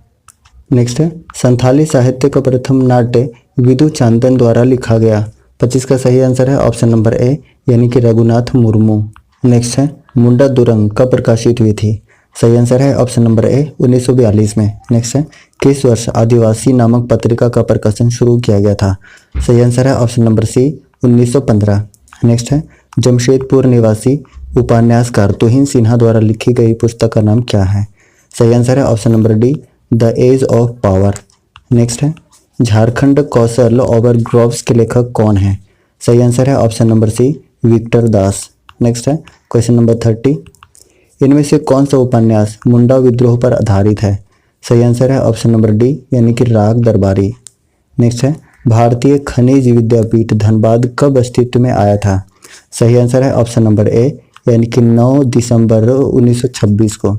नेक्स्ट है संथाली साहित्य का प्रथम नाट्य विधु चांदन द्वारा लिखा गया। 25 का सही आंसर है ऑप्शन नंबर ए, यानी कि रघुनाथ मुर्मू। नेक्स्ट है मुंडा दुरंग कब प्रकाशित हुई थी। सही आंसर है ऑप्शन नंबर ए, 1942 में। नेक्स्ट है किस वर्ष आदिवासी नामक पत्रिका का प्रकाशन शुरू किया गया था। सही आंसर है ऑप्शन नंबर सी, 1915। नेक्स्ट है जमशेदपुर निवासी उपन्यासकार तुहिन सिन्हा द्वारा लिखी गई पुस्तक का नाम क्या है। सही आंसर है option number D, the age of power. Next है झारखंड कौशल ओवर ग्रोव्स के लेखक कौन है। सही आंसर है ऑप्शन नंबर सी, विक्टर दास। नेक्स्ट है क्वेश्चन नंबर 30, इनमें से कौन सा उपन्यास मुंडा विद्रोह पर आधारित है। सही आंसर है ऑप्शन नंबर डी, यानी कि राग दरबारी। नेक्स्ट है भारतीय खनिज विद्यापीठ धनबाद कब अस्तित्व में आया था। सही आंसर है ऑप्शन नंबर ए, यानी कि 9 दिसंबर 1926 को।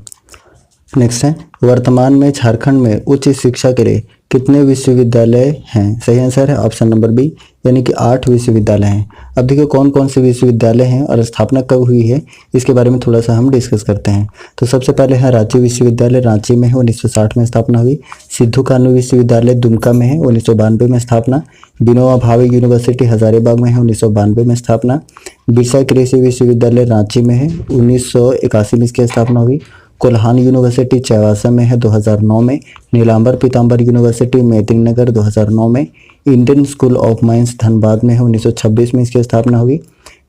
नेक्स्ट है वर्तमान में झारखंड में उच्च शिक्षा के लिए कितने विश्वविद्यालय हैं। सही आंसर है ऑप्शन नंबर बी, यानी कि 8 विश्वविद्यालय हैं। अब देखिए कौन कौन से विश्वविद्यालय हैं और स्थापना कब हुई है इसके बारे में थोड़ा सा हम डिस्कस करते हैं। तो सबसे पहले है रांची विश्वविद्यालय, रांची में है, 1960 में स्थापना हुई। सिद्धू कानू विश्वविद्यालय दुमका में है, 1992 में स्थापना। विनोबा भावे यूनिवर्सिटी हजारीबाग में है, 1992 में स्थापना। बिरसा कृषि विश्वविद्यालय रांची में है, 1981 में इसकी स्थापना हुई। कोल्हान यूनिवर्सिटी चाईबासा में है, 2009 में। नीलांबर पीताम्बर यूनिवर्सिटी मेदिनीनगर 2009 में। Indian school of mines Dhanbad में है, 1926 में इसकी स्थापना हुई।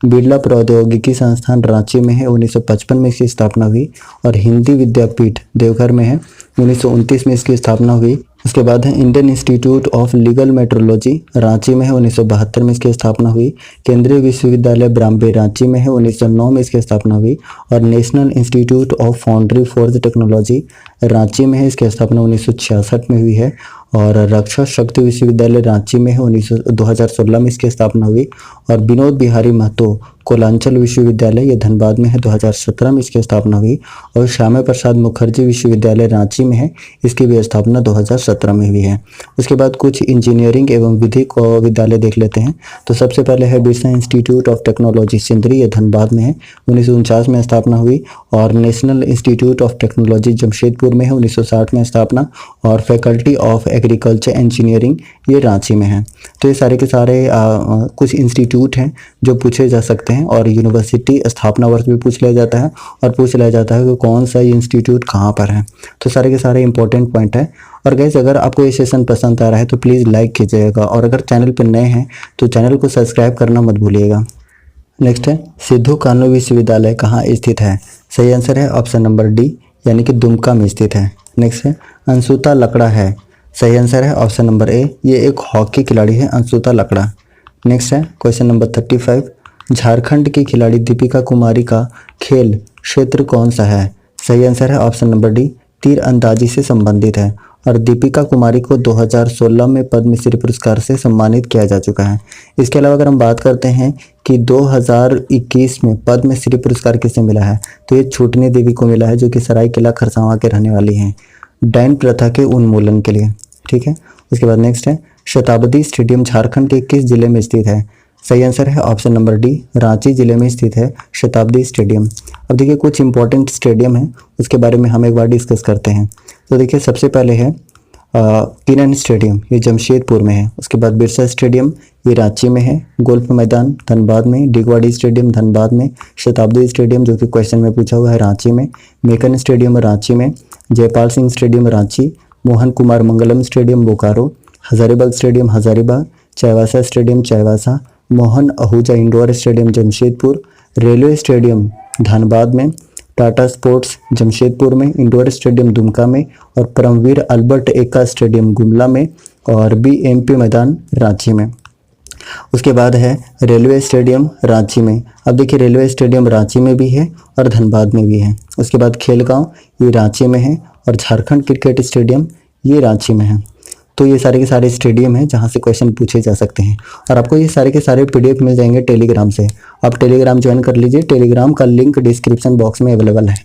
बिरला प्रौद्योगिकी संस्थान रांची में है, 1955 में इसकी स्थापना हुई। और हिंदी विद्यापीठ देवघर में है, 1929 में इसकी स्थापना हुई। उसके बाद है Indian institute of legal metrology Ranchi में है, 1972 में इसकी स्थापना हुई। केंद्रीय विश्वविद्यालय ब्राम्बे रांची में है, 1909 में इसकी स्थापना हुई। और national institute of foundry forge technology Ranchi में है, इसकी स्थापना 1966 में हुई है। और रक्षा शक्ति विश्वविद्यालय रांची में है, 2016 में इसकी स्थापना हुई। और विनोद बिहारी महतो कोलांचल विश्वविद्यालय ये धनबाद में है, 2017 में इसकी स्थापना हुई। और श्यामा प्रसाद मुखर्जी विश्वविद्यालय रांची में है, इसकी भी स्थापना 2017 में हुई है। उसके बाद कुछ इंजीनियरिंग एवं विधिक विद्यालय देख लेते हैं। तो सबसे पहले है Birsa institute of technology Sindri, ये धनबाद में है, 1949 में स्थापना हुई। और national institute of technology Jamshedpur में है, 1960 में स्थापना। और फैकल्टी ऑफ एग्रीकल्चर इंजीनियरिंग ये रांची में है। तो ये सारे के सारे कुछ इंस्टीट्यूट हैं जो पूछे जा सकते हैं। और यूनिवर्सिटी स्थापना वर्ष भी पूछ लिया जाता है और पूछ लिया जाता है कि कौन सा इंस्टीट्यूट कहाँ पर है। तो सारे के सारे इंपॉर्टेंट पॉइंट है। और गाइस अगर आपको ये सेशन पसंद आ रहा है तो प्लीज़ लाइक कीजिएगा, और अगर चैनल पर नए हैं तो चैनल को सब्सक्राइब करना मत भूलिएगा। नेक्स्ट है सिद्धू कानू विश्वविद्यालय कहाँ स्थित है। सही आंसर है ऑप्शन नंबर डी, यानी कि दुमका में स्थित है। नेक्स्ट है अंशुता लकड़ा है। सही आंसर है ऑप्शन नंबर ए, ये एक हॉकी खिलाड़ी है अंशुता लकड़ा। नेक्स्ट है क्वेश्चन नंबर 35, झारखंड की खिलाड़ी दीपिका कुमारी का खेल क्षेत्र कौन सा है। सही आंसर है ऑप्शन नंबर डी, तीर अंदाजी से संबंधित है। और दीपिका कुमारी को 2016 में पद्मश्री पुरस्कार से सम्मानित किया जा चुका है। इसके अलावा अगर हम बात करते हैं कि 2021 में पद्मश्री पुरस्कार किसे मिला है? तो ये छूटनी देवी को मिला है, जो कि सरायकेला खरसावां के रहने वाली हैं, डायन प्रथा के उन्मूलन के लिए। ठीक है, उसके बाद नेक्स्ट है शताब्दी स्टेडियम झारखंड के किस जिले में स्थित है? सही आंसर है ऑप्शन नंबर डी, रांची जिले में स्थित है शताब्दी स्टेडियम। अब देखिए कुछ इंपॉर्टेंट स्टेडियम है, उसके बारे में हम एक बार डिस्कस करते हैं। तो देखिए सबसे पहले है किरण स्टेडियम, ये जमशेदपुर में है। उसके बाद बिरसा स्टेडियम, ये रांची में है। गोल्फ मैदान धनबाद में। डिगवाड़ी स्टेडियम धनबाद में। शताब्दी स्टेडियम जो कि क्वेश्चन में पूछा हुआ है रांची में। मेकन स्टेडियम रांची में। Jaipal Singh stadium Ranchi. Mohan Kumar Mangalam stadium Bokaro. Hazaribagh stadium Hazaribagh. Chaibasa stadium Chaibasa. Mohan Ahuja indoor stadium Jamshedpur. Railway stadium Dhanbad में। टाटा स्पोर्ट्स जमशेदपुर में। इंडोर स्टेडियम दुमका में। और परमवीर अल्बर्ट एक्का स्टेडियम गुमला में। और बीएमपी मैदान रांची में। उसके बाद है रेलवे स्टेडियम रांची में। अब देखिए रेलवे स्टेडियम रांची में भी है और धनबाद में भी है। उसके बाद खेलगांव, ये रांची में है। और झारखंड क्रिकेट स्टेडियम ये रांची में है। तो ये सारे के सारे स्टेडियम हैं जहाँ से क्वेश्चन पूछे जा सकते हैं। और आपको ये सारे के सारे पीडीएफ मिल जाएंगे टेलीग्राम से। आप टेलीग्राम ज्वाइन कर लीजिए, टेलीग्राम का लिंक डिस्क्रिप्शन बॉक्स में अवेलेबल है।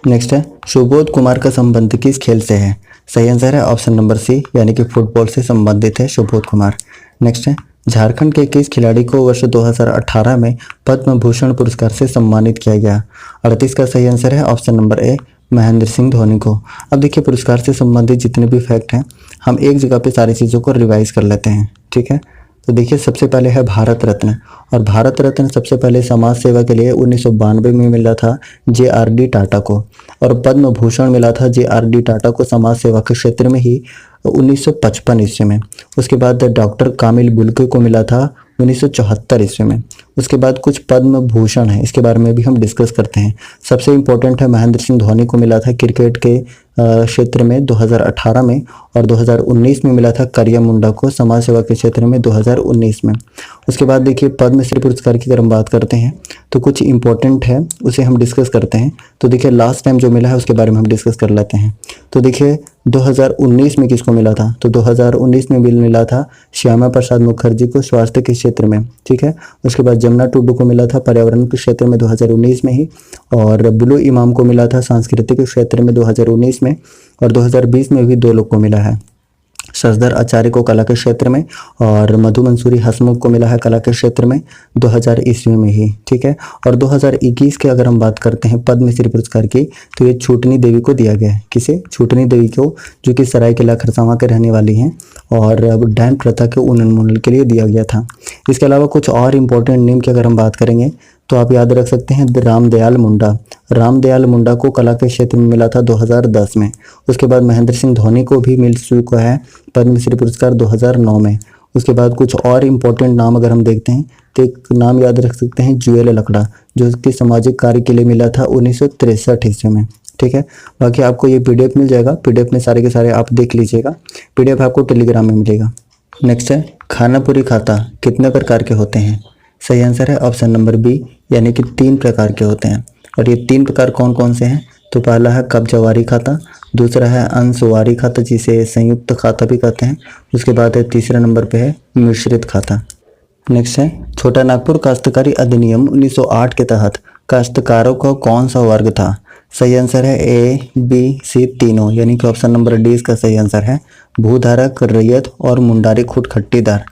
नेक्स्ट है सुबोध कुमार का संबंध किस खेल से है? सही आंसर है ऑप्शन नंबर सी, यानी कि फुटबॉल से संबंधित है सुबोध कुमार। नेक्स्ट है झारखंड के किस खिलाड़ी को वर्ष 2018 में पद्म भूषण पुरस्कार से सम्मानित किया गया? 38 का सही आंसर है option number A, Mahendra Singh Dhoni को। अब देखिए पुरस्कार से संबंधित जितने भी फैक्ट हैं हम एक जगह पे सारी चीज़ों को रिवाइज कर लेते हैं। ठीक है, तो देखिए सबसे पहले है भारत रत्न। और भारत रत्न सबसे पहले समाज सेवा के लिए 1992 में मिला था JRD टाटा को। और पद्म भूषण मिला था JRD टाटा को समाज सेवा के क्षेत्र में ही 1955 ईस्वी में। उसके बाद डॉक्टर कामिल बुल्के को मिला था 1974 ईस्वी में। उसके बाद कुछ पद्म भूषण है, इसके बारे में भी हम डिस्कस करते हैं। सबसे इम्पोर्टेंट है महेंद्र सिंह धोनी को मिला था क्रिकेट के क्षेत्र में 2018 में। और 2019 में मिला था करिया मुंडा को समाज सेवा के क्षेत्र में 2019 में। उसके बाद देखिए पद्मश्री पुरस्कार की अगर हम बात करते हैं तो कुछ इंपॉर्टेंट है उसे हम डिस्कस करते हैं। तो देखिए लास्ट टाइम जो मिला है उसके बारे में हम डिस्कस कर लेते हैं। तो देखिए 2019 में किसको मिला था? तो 2019 में बिल मिला था श्यामा प्रसाद मुखर्जी को स्वास्थ्य के क्षेत्र में। ठीक है, उसके बाद जमुना टुडू को मिला था पर्यावरण के क्षेत्र में 2019 में ही। और बुलू इमाम को मिला था सांस्कृतिक क्षेत्र में 2019 में। और 2020 में भी 2 लोग को मिला है, शशधर आचार्य को कला के क्षेत्र में और मधु मंसूरी हसमुख को मिला है कला के क्षेत्र में 2000 ईस्वी में ही। ठीक है, और 2021 के अगर हम बात करते हैं पद्मश्री पुरस्कार की तो ये छूटनी देवी को दिया गया है। किसे? छूटनी देवी को, जो कि सरायकेला खरसावां के रहने वाली हैं और डायन प्रथा के उन्मूलन के लिए दिया गया था। इसके अलावा कुछ और इम्पोर्टेंट नेम की अगर हम बात करेंगे तो आप याद रख सकते हैं रामदयाल मुंडा। रामदयाल मुंडा को कला के क्षेत्र में मिला था 2010 में। उसके बाद महेंद्र सिंह धोनी को भी मिल चुका है पद्मश्री पुरस्कार 2009 में। उसके बाद कुछ और इम्पोर्टेंट नाम अगर हम देखते हैं तो एक नाम याद रख सकते हैं जुएल लकड़ा, जो कि सामाजिक कार्य के लिए मिला था 1963 ईस्वी में। ठीक है, बाकी आपको ये पीडीएफ मिल जाएगा, पीडीएफ में सारे के सारे आप देख लीजिएगा, पीडीएफ आपको टेलीग्राम में मिलेगा। नेक्स्ट है खानापुरी खाता कितने प्रकार के होते हैं? सही आंसर है ऑप्शन नंबर बी, यानी कि 3 प्रकार के होते हैं। और ये 3 प्रकार कौन कौन से हैं? तो पहला है कब्जावारी खाता, दूसरा है अंशवारी खाता जिसे संयुक्त खाता भी कहते हैं। उसके बाद है तीसरा नंबर पे है मिश्रित खाता। नेक्स्ट है छोटा नागपुर काश्तकारी अधिनियम 1908 के तहत काश्तकारों का कौन सा वर्ग था? सही आंसर है ए, बी, सी तीनों, यानी कि ऑप्शन नंबर डी इसका सही आंसर है। भूधारक, रैयत और मुंडारी खुट खट्टीदार।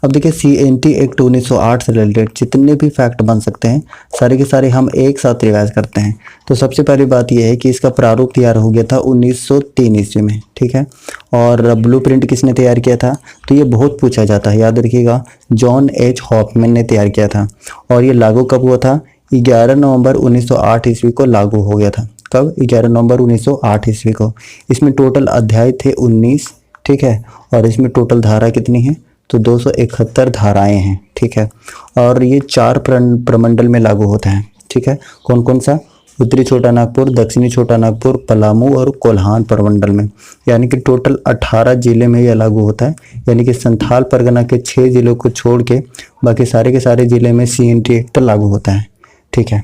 अब देखिए CNT एक्ट 1908 से रिलेटेड जितने भी फैक्ट बन सकते हैं सारे के सारे हम एक साथ रिवाइज करते हैं। तो सबसे पहली बात यह है कि इसका प्रारूप तैयार हो गया था 1903 ईस्वी में। ठीक है, और ब्लूप्रिंट किसने तैयार किया था? तो ये बहुत पूछा जाता है, याद रखिएगा, जॉन H. हॉफमैन ने तैयार किया था। और ये लागू कब हुआ था? 11 नवंबर 1908 ईस्वी को लागू हो गया था। कब? 11 नवंबर 1908 ईस्वी को। इसमें टोटल अध्याय थे 19। ठीक है, और इसमें टोटल धारा कितनी है? तो 271 धाराएं हैं। ठीक है, और ये 4 प्रमंडल में लागू होता है। ठीक है, कौन कौन सा? उत्तरी छोटा नागपुर, दक्षिणी छोटा नागपुर, पलामू और कोल्हान प्रमंडल में, यानी कि टोटल 18 जिले में यह लागू होता है। यानी कि संथाल परगना के 6 जिलों को छोड़ के बाकी सारे के सारे जिले में CNT एक्ट लागू होता है। ठीक है,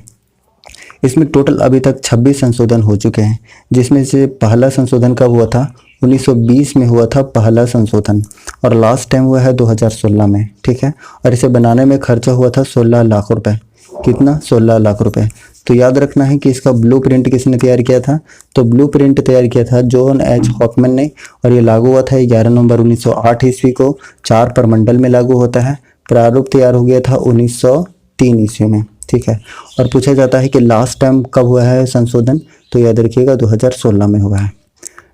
इसमें टोटल अभी तक 26 संशोधन हो चुके हैं, जिसमें से पहला संशोधन कब हुआ था? 1920 में हुआ था पहला संशोधन और लास्ट टाइम हुआ है 2016 में, ठीक है। और इसे बनाने में खर्चा हुआ था 16 लाख रुपए। कितना? 16 लाख रुपए। तो याद रखना है कि इसका ब्लूप्रिंट किसने तैयार किया था? तो ब्लूप्रिंट तैयार किया था जॉन एच हॉफमैन ने और ये लागू हुआ था 11 नवंबर 1908 ईस्वी को। 4 प्रमंडल में लागू होता है। प्रारूप तैयार हो गया था 1903 ईस्वी में, ठीक है। और पूछा जाता है कि लास्ट टाइम कब हुआ है संशोधन, तो याद रखिएगा 2016 में हुआ है।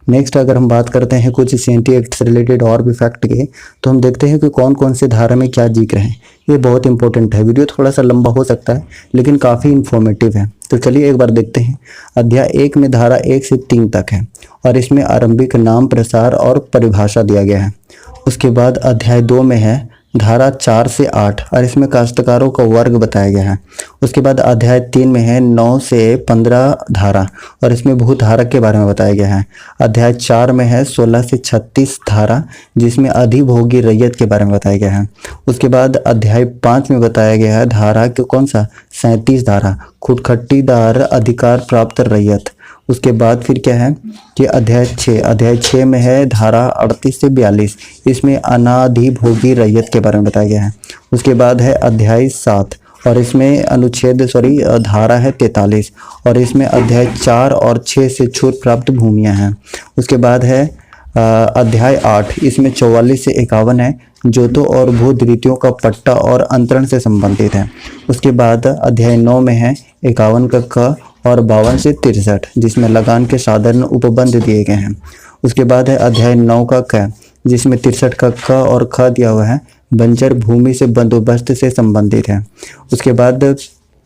नेक्स्ट अगर हम बात करते हैं कुछ सीएनटी एक्ट से रिलेटेड और भी फैक्ट के, तो हम देखते हैं कि कौन कौन से धारा में क्या जिक्र है। ये बहुत इंपॉर्टेंट है। वीडियो थोड़ा सा लंबा हो सकता है लेकिन काफ़ी इंफॉर्मेटिव है। तो चलिए एक बार देखते हैं। अध्याय 1 में धारा 1 से 3 तक है और इसमें आरंभिक नाम, प्रसार और परिभाषा दिया गया है। उसके बाद अध्याय 2 में है धारा 4 से 8 और इसमें काश्तकारों का वर्ग बताया गया है। उसके बाद अध्याय 3 में है 9 से 15 धारा और इसमें भूधारक के बारे में बताया गया है। अध्याय 4 में है 16 से 36 धारा जिसमें अधिभोगी रैयत के बारे में बताया गया है। उसके बाद अध्याय 5 में बताया गया है धारा के कौन सा 37 धारा खुटखट्टीदार अधिकार प्राप्त रैयत। उसके बाद फिर क्या है कि अध्याय 6 में है धारा 38 से 42, इसमें अनाधिभोगी रैयत के बारे में बताया गया है। उसके बाद है अध्याय 7 और इसमें धारा है 43 और इसमें अध्याय 4 और 6 से छूट प्राप्त भूमियां हैं। उसके बाद है अध्याय 8, इसमें 44 से 51 है जोतों और भूधृतियों का पट्टा और अंतरण से संबंधित है। उसके बाद अध्याय 9 में है 51 का क और 52 से 63 जिसमें लगान के साधारण उपबंध दिए गए हैं। उसके बाद है अध्याय 9 का क जिसमें 63 का क और ख दिया हुआ है बंजर भूमि से बंदोबस्त से संबंधित है। उसके बाद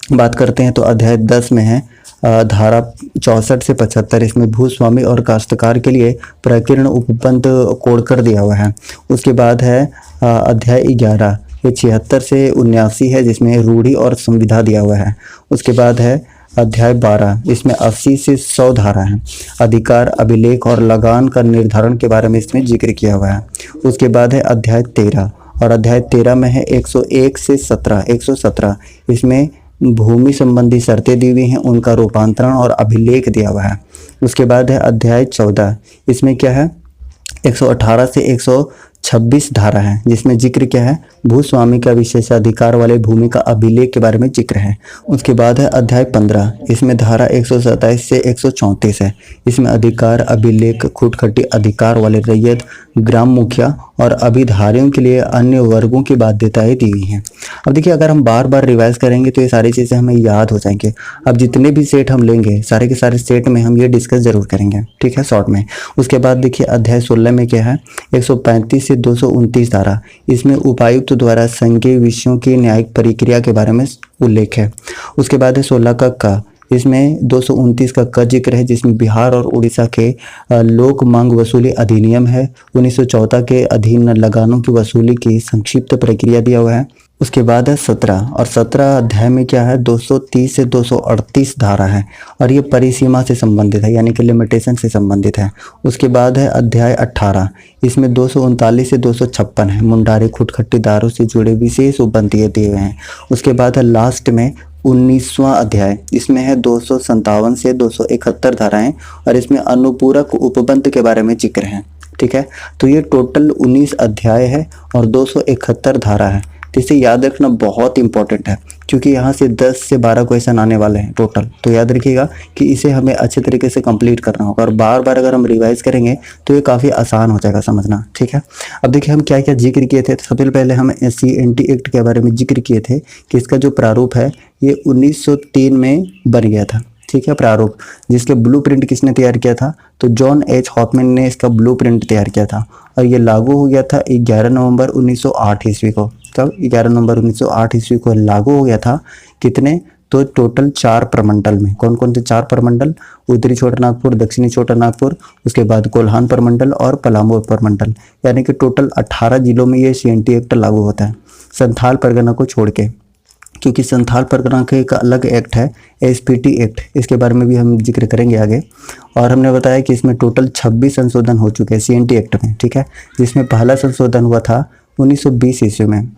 बात करते हैं तो अध्याय 10 में है धारा 64 से 75, इसमें भूस्वामी और काश्तकार के लिए प्रकीर्ण उपबंध कोड कर दिया हुआ है। उसके बाद है अध्याय 11, ये 76 से 79 है जिसमें रूढ़ी और संविधा दिया हुआ है। उसके बाद है अध्याय 12, इसमें 80 से 100 धारा है। अधिकार, अभिलेख और लगान का निर्धारण के बारे में इसमें जिक्र किया हुआ है। उसके बाद है अध्याय 13 और अध्याय 13 में है 101 से 117, इसमें भूमि संबंधी शर्तें दी हुई हैं, उनका रूपांतरण और अभिलेख दिया हुआ है। उसके बाद है अध्याय 14, इसमें क्या है 118 से 126 धारा है जिसमें जिक्र क्या है भूस्वामी का विशेषाधिकार वाले भूमि का अभिलेख के बारे में जिक्र है। उसके बाद है अध्याय 15, इसमें धारा 127 से 134 है, इसमें अधिकार, अभिलेख, खुटखटी अधिकार वाले रैयत, ग्राम मुखिया और अभिधारियों के लिए अन्य वर्गों की बाध्यताएं दी हुई हैं। अब देखिए अगर हम बार बार रिवाइज करेंगे तो ये सारी चीज़ें हमें याद हो जाएंगे। अब जितने भी सेट हम लेंगे सारे के सारे सेट में हम ये डिस्कस जरूर करेंगे, ठीक है, शॉर्ट में। उसके बाद देखिए अध्याय 16 में क्या है 135 से 229 धारा, इसमें उपायुक्त द्वारा संज्ञेय विषयों की न्यायिक प्रक्रिया के बारे में उल्लेख है। उसके बाद है 16 का इसमें 229 का क जिक्र है जिसमें बिहार और उड़ीसा के लोक मांग वसूली अधिनियम है। 1914 के अधीन लगानों की वसूली की संक्षिप्त प्रक्रिया दिया हुआ है। उसके बाद है 17 और 17 अध्याय में क्या है 230 से 238 धारा है और ये परिसीमा से संबंधित है यानी कि लिमिटेशन से संबंधित है। उसके बाद है अध्याय 18, इसमें 239 से 256 है मुंडारी खुटखट्टीदारों से जुड़े विशेष उपबंधिए दिए हुए हैं। उसके बाद है लास्ट में 19वां अध्याय, इसमें है 257 से 271 धाराएं और इसमें अनुपूरक उपबंध के बारे में जिक्र है, ठीक है। तो ये टोटल 19 अध्याय है और 271 धारा है। तो इसे याद रखना बहुत इंपॉर्टेंट है क्योंकि यहाँ से 10 से 12 क्वेश्चन आने वाले हैं टोटल। तो याद रखिएगा कि इसे हमें अच्छे तरीके से कंप्लीट करना होगा और बार बार अगर हम रिवाइज करेंगे तो ये काफ़ी आसान हो जाएगा समझना, ठीक है। अब देखिए हम क्या क्या जिक्र किए थे। सबसे पहले हम CNT एक्ट के बारे में जिक्र किए थे कि इसका जो प्रारूप है ये 1903 में बन गया था, ठीक है। प्रारूप जिसके ब्लूप्रिंट किसने तैयार किया था, तो जॉन एच हॉफमैन ने इसका ब्लूप्रिंट तैयार किया था और ये लागू हो गया था 11 नवंबर 1908 ईस्वी को। कब? 11 नवंबर 1908 ईस्वी को लागू हो गया था। कितने? तो टोटल 4 प्रमंडल में। कौन कौन से 4 प्रमंडल? उत्तरी छोटा नागपुर, दक्षिणी छोटा नागपुर, उसके बाद कोल्हान प्रमंडल और पलामू प्रमंडल, यानी कि टोटल 18 जिलों में ये CNT एक्ट लागू होता है संथाल परगना को छोड़ के, क्योंकि संथाल परगना का एक अलग एक्ट है SPT एक्ट, इसके बारे में भी हम जिक्र करेंगे आगे। और हमने बताया कि इसमें टोटल 26 संशोधन हो चुके हैं CNT एक्ट में, ठीक है, जिसमें पहला संशोधन हुआ था 1920 ईस्वी में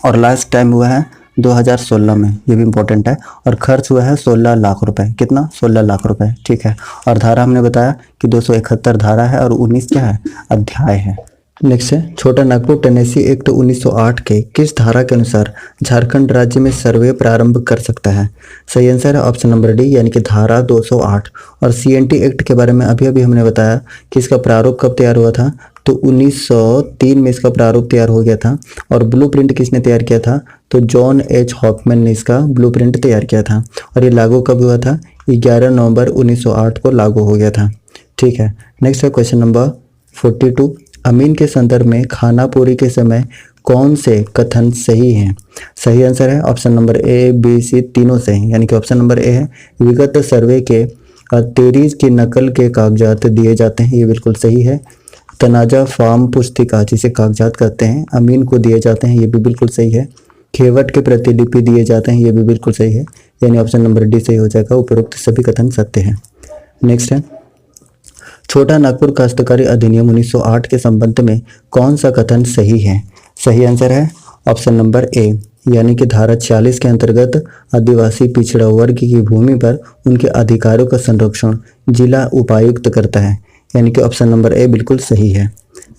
और लास्ट टाइम हुआ है 2016 में, ये भी इंपॉर्टेंट है। और खर्च हुआ है 16 लाख रुपए। कितना? 16 लाख रुपए, ठीक है। और धारा हमने बताया कि 271 धारा है और 19 क्या है? अध्याय है। नेक्स्ट है छोटा नागपुर टेनेसी एक्ट 1908 के किस धारा के अनुसार झारखंड राज्य में सर्वे प्रारंभ कर सकता है? सही आंसर है ऑप्शन नंबर डी, यानी कि धारा 208। और सीएनटी एक्ट के बारे में अभी अभी हमने बताया कि इसका प्रारूप कब तैयार हुआ था, तो 1903 में इसका प्रारूप तैयार हो गया था। और ब्लूप्रिंट किसने तैयार किया था? तो जॉन एच हॉफमैन ने इसका ब्लूप्रिंट तैयार किया था। और ये लागू कब हुआ था? 11 नवंबर 1908 को लागू हो गया था, ठीक है। नेक्स्ट है क्वेश्चन नंबर 42। अमीन के संदर्भ में खाना पूरी के समय कौन से कथन सही हैं? सही आंसर है ऑप्शन नंबर ए, बी, सी तीनों सही, यानी कि ऑप्शन नंबर ए है विगत सर्वे के तेरीज की नकल के कागजात दिए जाते हैं, ये बिल्कुल सही है। तनाजा फार्म पुस्तिका जिसे कागजात कहते हैं अमीन को दिए जाते हैं, ये भी बिल्कुल सही है। खेवट के प्रतिलिपि दिए जाते हैं, ये भी बिल्कुल सही है, यानी ऑप्शन नंबर डी सही हो जाएगा। उपरोक्त सभी कथन सत्य हैं। नेक्स्ट है छोटा नागपुर काश्तकारी अधिनियम 1908 के संबंध में कौन सा कथन सही है? सही आंसर है ऑप्शन नंबर ए, यानी कि धारा 46 के अंतर्गत आदिवासी पिछड़ा वर्ग की भूमि पर उनके अधिकारों का संरक्षण जिला उपायुक्त करता है, यानी कि ऑप्शन नंबर ए बिल्कुल सही है।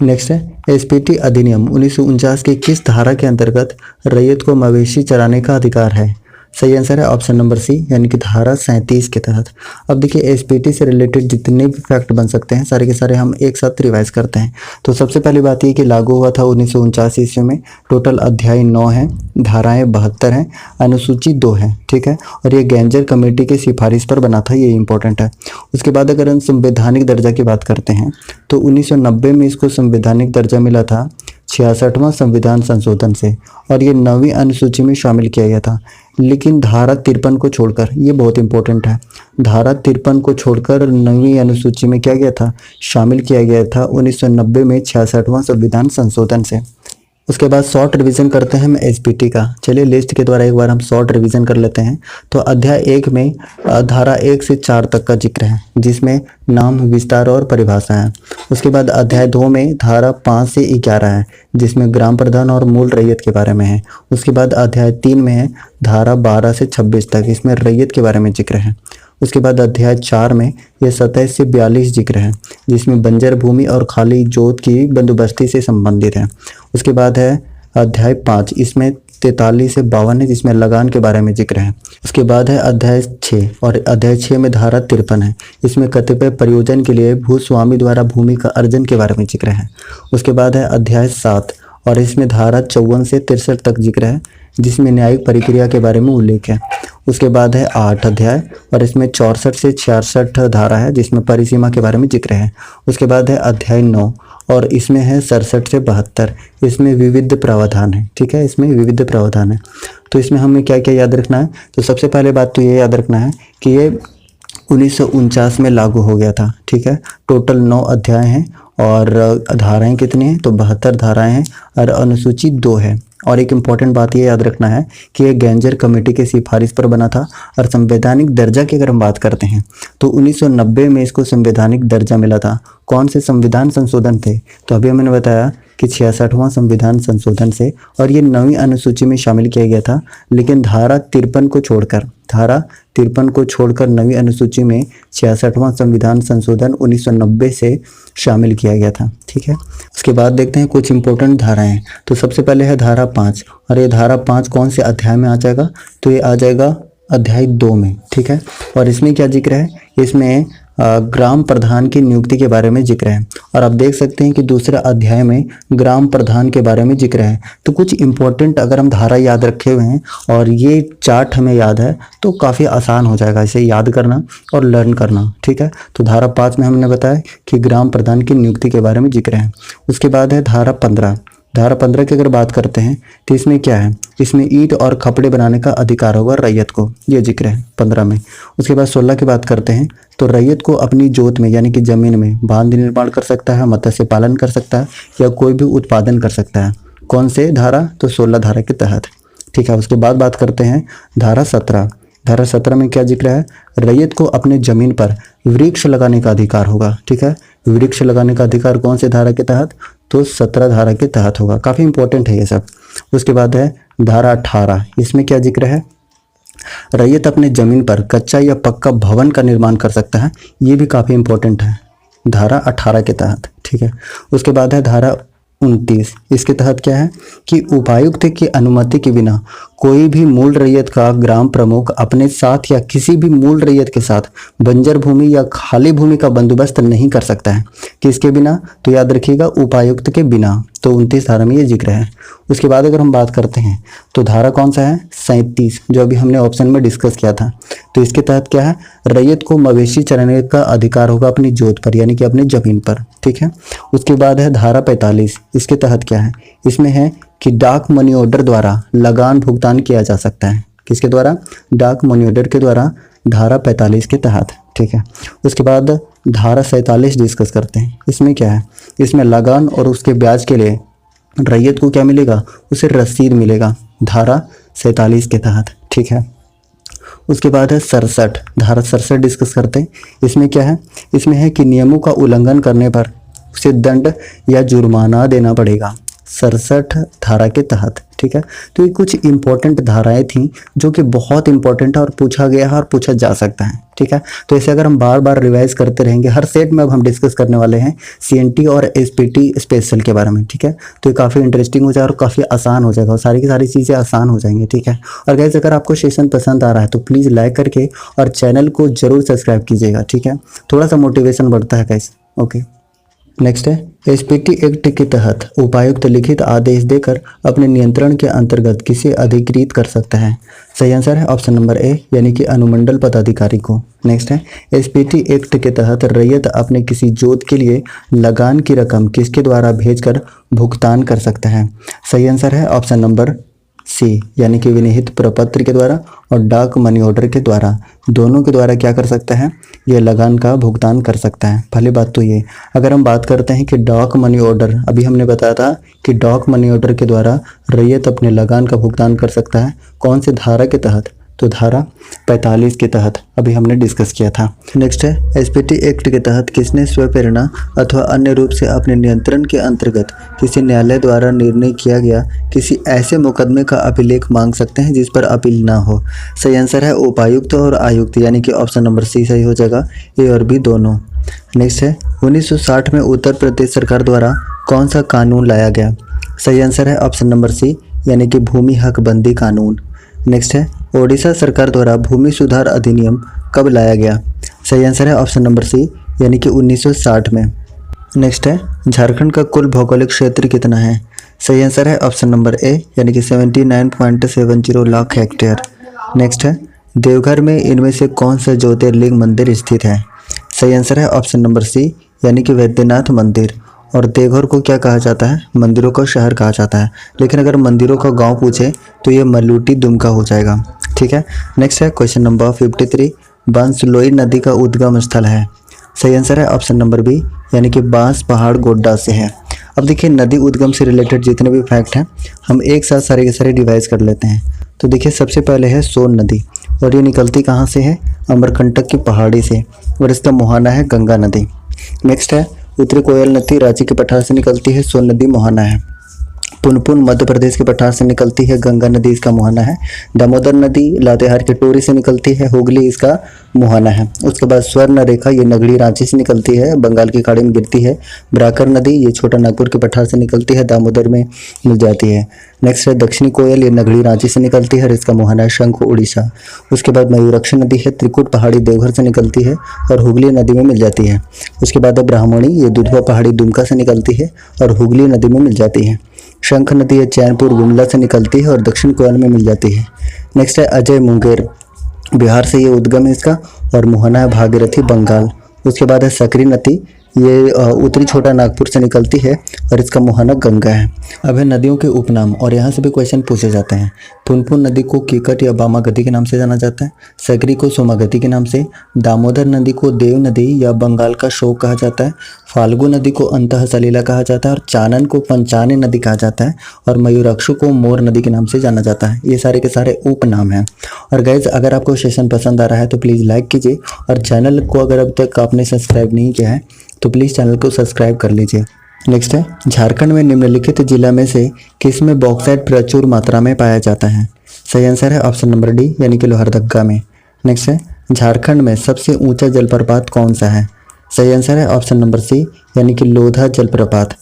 नेक्स्ट है एसपीटी अधिनियम 1949 की किस धारा के अंतर्गत रैयत को मवेशी चराने का अधिकार है? सही आंसर है ऑप्शन नंबर सी, यानी कि धारा 37 के तहत। अब देखिए एसपीटी से रिलेटेड जितने भी फैक्ट बन सकते हैं सारे के सारे हम एक साथ रिवाइज करते हैं। तो सबसे पहली बात ये कि लागू हुआ था 1949 ईस्वी में। टोटल अध्याय 9 है, धाराएं 72 हैं, अनुसूची 2 है, ठीक है। और ये गैंजर कमेटी की सिफारिश पर बना था, ये इंपॉर्टेंट है। उसके बाद अगर हम संवैधानिक दर्जा की बात करते हैं तो 1990 में इसको संवैधानिक दर्जा मिला था 66वां संविधान संशोधन से, और ये 9वीं अनुसूची में शामिल किया गया था। लेकिन धारा 53 को छोड़कर, ये बहुत इंपॉर्टेंट है, धारा 53 को छोड़कर 9वीं अनुसूची में क्या गया था? शामिल किया गया था 1990 में 66वां संविधान संशोधन से। उसके बाद शॉर्ट रिवीजन करते हैं हम एसपीटी का। चलिए लिस्ट के द्वारा एक बार हम शॉर्ट रिवीजन कर लेते हैं। तो अध्याय 1 में धारा 1 से 4 तक का जिक्र है, जिसमें नाम, विस्तार और परिभाषा है। उसके बाद अध्याय 2 में धारा 5 से 11 है, जिसमें ग्राम प्रधान और मूल रैयत के बारे में है। उसके बाद अध्याय 3 में है धारा 12 से 26 तक, इसमें रैयत के बारे में जिक्र है। उसके बाद अध्याय 4 में यह 27 से 42 जिक्र है, जिसमें बंजर भूमि और खाली जोत की बंदोबस्ती से संबंधित है। उसके बाद है अध्याय 5, इसमें 43 से 52 है, जिसमें लगान के बारे में जिक्र है। उसके बाद है अध्याय 6, और अध्याय 6 में धारा 53 है, इसमें कतिपय प्रयोजन के लिए भूस्वामी द्वारा भूमि का अर्जन के बारे में जिक्र है। उसके बाद है अध्याय 7, और इसमें धारा 54 से 63 तक जिक्र है, जिसमें न्यायिक प्रक्रिया के बारे में उल्लेख है। उसके बाद है 8 अध्याय, और इसमें 64 से 66 धारा है, जिसमें परिसीमा के बारे में जिक्र है। उसके बाद है अध्याय 9, और इसमें है 67 से 72, इसमें विविध प्रावधान है, ठीक है, इसमें विविध प्रावधान है। तो इसमें हमें क्या क्या याद रखना है? तो सबसे पहले बात तो ये याद रखना है कि ये 1949 में लागू हो गया था, ठीक है। टोटल 9 अध्याय हैं, और धाराएं कितनी हैं? तो 72 धाराएं हैं, और अनुसूची 2 है। और एक इम्पॉर्टेंट बात ये याद रखना है कि ये गैंजर कमेटी की सिफारिश पर बना था। और संवैधानिक दर्जा की अगर हम बात करते हैं तो 1990 में इसको संवैधानिक दर्जा मिला था। कौन से संविधान संशोधन थे? तो अभी मैंने बताया कि 66वां संविधान संशोधन से, और ये 9वीं अनुसूची में शामिल किया गया था। लेकिन धारा 53 को छोड़कर, धारा 53 को छोड़कर 9वीं अनुसूची में 66वां संविधान संशोधन 1990 से शामिल किया गया था, ठीक है। उसके बाद देखते हैं कुछ इंपॉर्टेंट धाराएं। तो सबसे पहले है धारा 5, और ये धारा 5 कौन से अध्याय में आ जाएगा? तो ये आ जाएगा अध्याय 2 में, ठीक है। और इसमें क्या जिक्र है? इसमें ग्राम प्रधान की नियुक्ति के बारे में जिक्र है। और आप देख सकते हैं कि दूसरे अध्याय में ग्राम प्रधान के बारे में जिक्र है। तो कुछ इंपॉर्टेंट अगर हम धारा याद रखे हुए हैं और ये चार्ट हमें याद है तो काफ़ी आसान हो जाएगा इसे याद करना और लर्न करना, ठीक है। तो धारा 5 में हमने बताया कि ग्राम प्रधान की नियुक्ति के बारे में जिक्र है। उसके बाद है धारा 15। धारा 15 की अगर बात करते हैं तो इसमें क्या है? इसमें ईंट और कपड़े बनाने का अधिकार होगा रैयत को, ये जिक्र है 15 में। उसके बाद 16 की बात करते हैं तो रैयत को अपनी जोत में यानी कि जमीन में बांध निर्माण कर सकता है, मत्स्य पालन कर सकता है, या कोई भी उत्पादन कर सकता है। कौन से धारा? तो 16 धारा के तहत, ठीक है। उसके बाद बात करते हैं धारा 17। धारा 17 में क्या जिक्र है? रैयत को अपने जमीन पर वृक्ष लगाने का अधिकार होगा, ठीक है। वृक्ष लगाने का अधिकार कौन से धारा के तहत? तो 17 धारा के तहत होगा। काफ़ी इंपॉर्टेंट है ये सब। उसके बाद है धारा 18, इसमें क्या जिक्र है? रैयत अपने जमीन पर कच्चा या पक्का भवन का निर्माण कर सकता है। ये भी काफ़ी इंपॉर्टेंट है धारा 18 के तहत, ठीक है। उसके बाद है धारा 29, इसके तहत क्या है कि उपायुक्त की अनुमति के बिना कोई भी मूल रैयत का ग्राम प्रमुख अपने साथ या किसी भी मूल रैयत के साथ बंजर भूमि या खाली भूमि का बंदोबस्त नहीं कर सकता है। किसके बिना? तो याद रखिएगा, उपायुक्त के बिना। तो 29 धारा में ये जिक्र है। उसके बाद अगर हम बात करते हैं तो धारा कौन सा है? 37, जो अभी हमने ऑप्शन में डिस्कस किया था। तो इसके तहत क्या है? रैयत को मवेशी चराने का अधिकार होगा अपनी जोत पर, यानी कि अपनी जमीन पर, ठीक है। उसके बाद है धारा 45, इसके तहत क्या है? इसमें है कि डाक मनी ऑर्डर द्वारा लगान भुगतान किया जा सकता है। किसके द्वारा? डाक मनी ऑर्डर के द्वारा, धारा 45 के तहत, ठीक है। उसके बाद धारा 47 डिस्कस करते हैं। इसमें क्या है? इसमें लगान और उसके ब्याज के लिए रैयत को क्या मिलेगा? उसे रसीद मिलेगा, धारा 47 के तहत, ठीक है। उसके बाद है 67, धारा 67 डिस्कस करते हैं। इसमें क्या है? इसमें है कि नियमों का उल्लंघन करने पर उसे दंड या जुर्माना देना पड़ेगा, 67 धारा के तहत, ठीक है। तो ये कुछ इंपॉर्टेंट धाराएं थी जो कि बहुत इंपॉर्टेंट है और पूछा गया है और पूछा जा सकता है, ठीक है। तो ऐसे अगर हम बार बार रिवाइज करते रहेंगे, हर सेट में अब हम डिस्कस करने वाले हैं CNT और SPT स्पेशल के बारे में, ठीक है। तो ये काफ़ी इंटरेस्टिंग हो जाएगा और काफ़ी आसान हो जाएगा और सारी की सारी चीज़ें आसान हो जाएंगी, ठीक है। और गाइस, अगर आपको सेशन पसंद आ रहा है तो प्लीज़ लाइक करके और चैनल को जरूर सब्सक्राइब कीजिएगा, ठीक है। थोड़ा सा मोटिवेशन बढ़ता है गाइस, ओके। नेक्स्ट है SPT एक्ट के तहत उपायुक्त लिखित आदेश देकर अपने नियंत्रण के अंतर्गत किसे अधिकृत कर सकता है? सही आंसर है ऑप्शन नंबर ए, यानी कि अनुमंडल पदाधिकारी को। नेक्स्ट है SPT एक्ट के तहत रैयत अपने किसी जोत के लिए लगान की रकम किसके द्वारा भेजकर भुगतान कर सकता है? सही आंसर है ऑप्शन नंबर सी, यानी कि विनिहित प्रपत्र के द्वारा और डाक मनी ऑर्डर के द्वारा, दोनों के द्वारा क्या कर सकता है? ये लगान का भुगतान कर सकता है। पहली बात तो ये, अगर हम बात करते हैं कि डाक मनी ऑर्डर, अभी हमने बताया था कि डाक मनी ऑर्डर के द्वारा रैयत अपने लगान का भुगतान कर सकता है। कौन से धारा के तहत? तो धारा 45 के तहत अभी हमने डिस्कस किया था। नेक्स्ट है SPT एक्ट के तहत किसने स्वप्रेरणा अथवा अन्य रूप से अपने नियंत्रण के अंतर्गत किसी न्यायालय द्वारा निर्णय किया गया किसी ऐसे मुकदमे का अभिलेख मांग सकते हैं जिस पर अपील ना हो? सही आंसर है उपायुक्त और आयुक्त, यानी कि ऑप्शन नंबर सी सही हो जाएगा, ए और बी दोनों। नेक्स्ट है 1960 में उत्तर प्रदेश सरकार द्वारा कौन सा कानून लाया गया? सही आंसर है ऑप्शन नंबर सी, यानी कि भूमि हकबंदी कानून। नेक्स्ट है ओडिशा सरकार द्वारा भूमि सुधार अधिनियम कब लाया गया? सही आंसर है ऑप्शन नंबर सी, यानी कि 1960 में। नेक्स्ट है झारखंड का कुल भौगोलिक क्षेत्र कितना है? सही आंसर है ऑप्शन नंबर ए, यानी कि 79.70 लाख हेक्टेयर। नेक्स्ट है देवघर में इनमें से कौन सा ज्योतिर्लिंग मंदिर स्थित है? सही आंसर है ऑप्शन नंबर सी, यानी कि वैद्यनाथ मंदिर। और देवघर को क्या कहा जाता है? मंदिरों का शहर कहा जाता है, लेकिन अगर मंदिरों का गांव पूछे तो ये मलूटी दुमका हो जाएगा, ठीक है। नेक्स्ट है क्वेश्चन नंबर 53, बांसलोई नदी का उद्गम स्थल है? सही आंसर है ऑप्शन नंबर बी, यानी कि बांस पहाड़ गोड्डा से है। अब देखिए, नदी उद्गम से रिलेटेड जितने भी फैक्ट हैं हम एक साथ सारे के सारे रिवाइज कर लेते हैं। तो देखिए, सबसे पहले है सोन नदी, और ये निकलती कहाँ से है? अमरकंटक की पहाड़ी से, और इसका मुहाना है गंगा नदी। नेक्स्ट है उत्तरी कोयल नदी रांची के पठार से निकलती है, सोन नदी मुहाना है। पुनपुन मध्य प्रदेश के पठार से निकलती है, गंगा नदी इसका मुहाना है। दामोदर नदी लातेहार के टोरी से निकलती है, हुगली इसका मुहाना है। उसके बाद स्वर्ण रेखा, ये नगड़ी रांची से निकलती है, बंगाल की खाड़ी में गिरती है। ब्राकर नदी ये छोटा नागपुर के पठार से निकलती है, दामोदर में मिल जाती है। नेक्स्ट है दक्षिणी कोयल, ये नगड़ी रांची से निकलती है और इसका मुहाना है शंख उड़ीसा। उसके बाद मयूरक्ष नदी है, त्रिकुट पहाड़ी देवघर से निकलती है और हुगली नदी में मिल जाती है। उसके बाद है ब्राह्मणी, ये दुधवा पहाड़ी दुमका से निकलती है और हुगली नदी में मिल जाती है। शंख नदी है चैनपुर गुमला से निकलती है और दक्षिण कोयल में मिल जाती है। नेक्स्ट है अजय मुंगेर, बिहार से ये उद्गम है इसका, और मुहाना है भागीरथी बंगाल। उसके बाद है सकरी नदी, ये उत्तरी छोटा नागपुर से निकलती है और इसका मुहाना गंगा है। अब है नदियों के उपनाम, और यहाँ से भी क्वेश्चन पूछे जाते हैं। पुनपुन नदी को कीकट या बामागति के नाम से जाना जाता है, सकरी को सोमागति के नाम से, दामोदर नदी को देव नदी या बंगाल का शोक कहा जाता है, फाल्गु नदी को अंतः सलीला कहा जाता है, और चानन को पंचाने नदी कहा जाता है, और मयूराक्षु को मोर नदी के नाम से जाना जाता है। ये सारे के सारे उपनाम हैं। और गाइज, अगर आपको सेशन पसंद आ रहा है तो प्लीज़ लाइक कीजिए, और चैनल को अगर अब तक आपने सब्सक्राइब नहीं किया है तो प्लीज़ चैनल को सब्सक्राइब कर लीजिए। नेक्स्ट है, झारखंड में निम्नलिखित जिला में से किस में बॉक्साइट प्रचुर मात्रा में पाया जाता है? सही आंसर है ऑप्शन नंबर डी यानी कि लोहरदगा में। नेक्स्ट है, झारखंड में सबसे ऊंचा जलप्रपात कौन सा है? सही आंसर है ऑप्शन नंबर सी यानी कि लोधा जलप्रपात।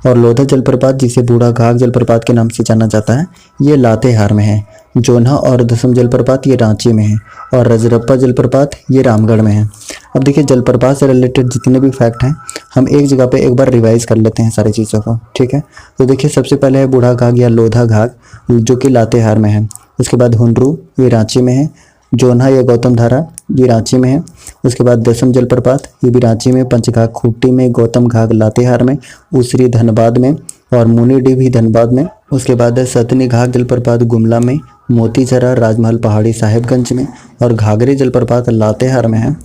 और लोधा जलप्रपात, जिसे बूढ़ा घाघ जलप्रपात के नाम से जाना जाता है, ये लातेहार में है। जोन्हा और दसम जलप्रपात ये रांची में है और रजरप्पा जलप्रपात ये रामगढ़ में है। अब देखिए, जलप्रपात से रिलेटेड जितने भी फैक्ट हैं हम एक जगह पे एक बार रिवाइज कर लेते हैं सारी चीज़ों को, ठीक है। तो देखिए, सबसे पहले है बूढ़ा घाघ या लोधा घाघ, जो कि लातेहार में है। उसके बाद हुंडरू, ये रांची में है। जोन्हा या गौतम धारा, ये रांची में है। उसके बाद दसम जलप्रपात, ये भी रांची में। पंचघाघ खूंटी में, गौतम घाघ लातेहार में, उसरी धनबाद में और मुनीडीह भी धनबाद में। उसके बाद है सतनी घाघ जलप्रपात गुमला में, मोतीचरा राजमहल पहाड़ी साहिबगंज में और घाघरी जलप्रपात लातेहार में है।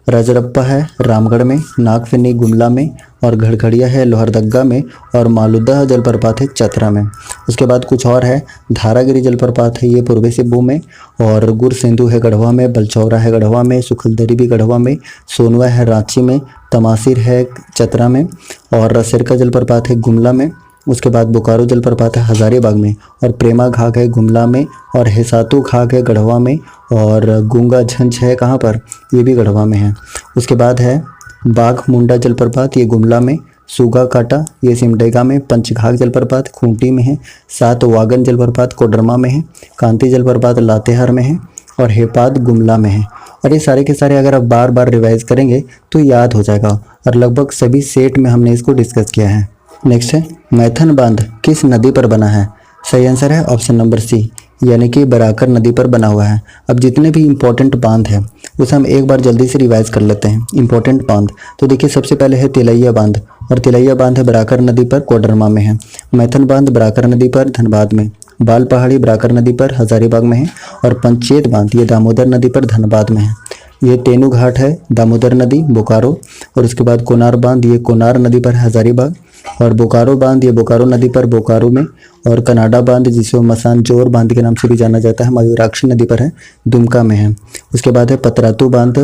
रजरप्पा है रामगढ़ में, नागफनी गुमला में और घड़घड़िया है लोहरदगा में और मालुदा जलप्रपात है चतरा में। उसके बाद कुछ और है, धारागिरी जलप्रपात है ये पूर्वी सिंहभूम में और गुरसिंधु है गढ़वा में, बलचौरा है गढ़वा में, सुखलदरी भी गढ़वा में, सोनवा है रांची में, तमासिर है चतरा में और रसेरका जलप्रपात है गुमला में। उसके बाद बोकारो जलप्रपात है हजारीबाग में और प्रेमा घाघ है गुमला में और हेसातू घाघ है गढ़वा में और गूंगा झंझ है कहाँ पर, ये भी गढ़वा में है। उसके बाद है बाघ मुंडा जलप्रपात, ये गुमला में, सूगा काटा ये सिमडेगा में, पंचघाघ जलप्रपात खूंटी में है, सात वागन जलप्रपात कोडरमा में है, कांति जलप्रपात लातेहार में है और हेपाद गुमला में है। और ये सारे के सारे अगर आप बार बार रिवाइज करेंगे तो याद हो जाएगा और लगभग सभी सेट में हमने इसको डिस्कस किया है। नेक्स्ट है, मैथन बांध किस नदी पर बना है? सही आंसर है ऑप्शन नंबर सी यानी कि बराकर नदी पर बना हुआ है। अब जितने भी इंपॉर्टेंट बांध है उसे हम एक बार जल्दी से रिवाइज कर लेते हैं। इंपॉर्टेंट बांध तो देखिए, सबसे पहले है तिलैया बांध और तिलैया बांध है बराकर नदी पर कोडरमा में है। मैथन बांध बराकर नदी पर धनबाद में, बाल पहाड़ी बराकर नदी पर हजारीबाग में है और पंचेत बांध ये दामोदर नदी पर धनबाद में है। ये तेनू घाट है दामोदर नदी बोकारो और उसके बाद कोनार बांध ये कोनार नदी पर हजारीबाग और बोकारो बांध ये बोकारो नदी पर बोकारो में और कनाडा बांध जिसे मसानजोर बांध के नाम से भी जाना जाता है मयूराक्षी नदी पर है, दुमका में है। उसके बाद है पतरातू बांध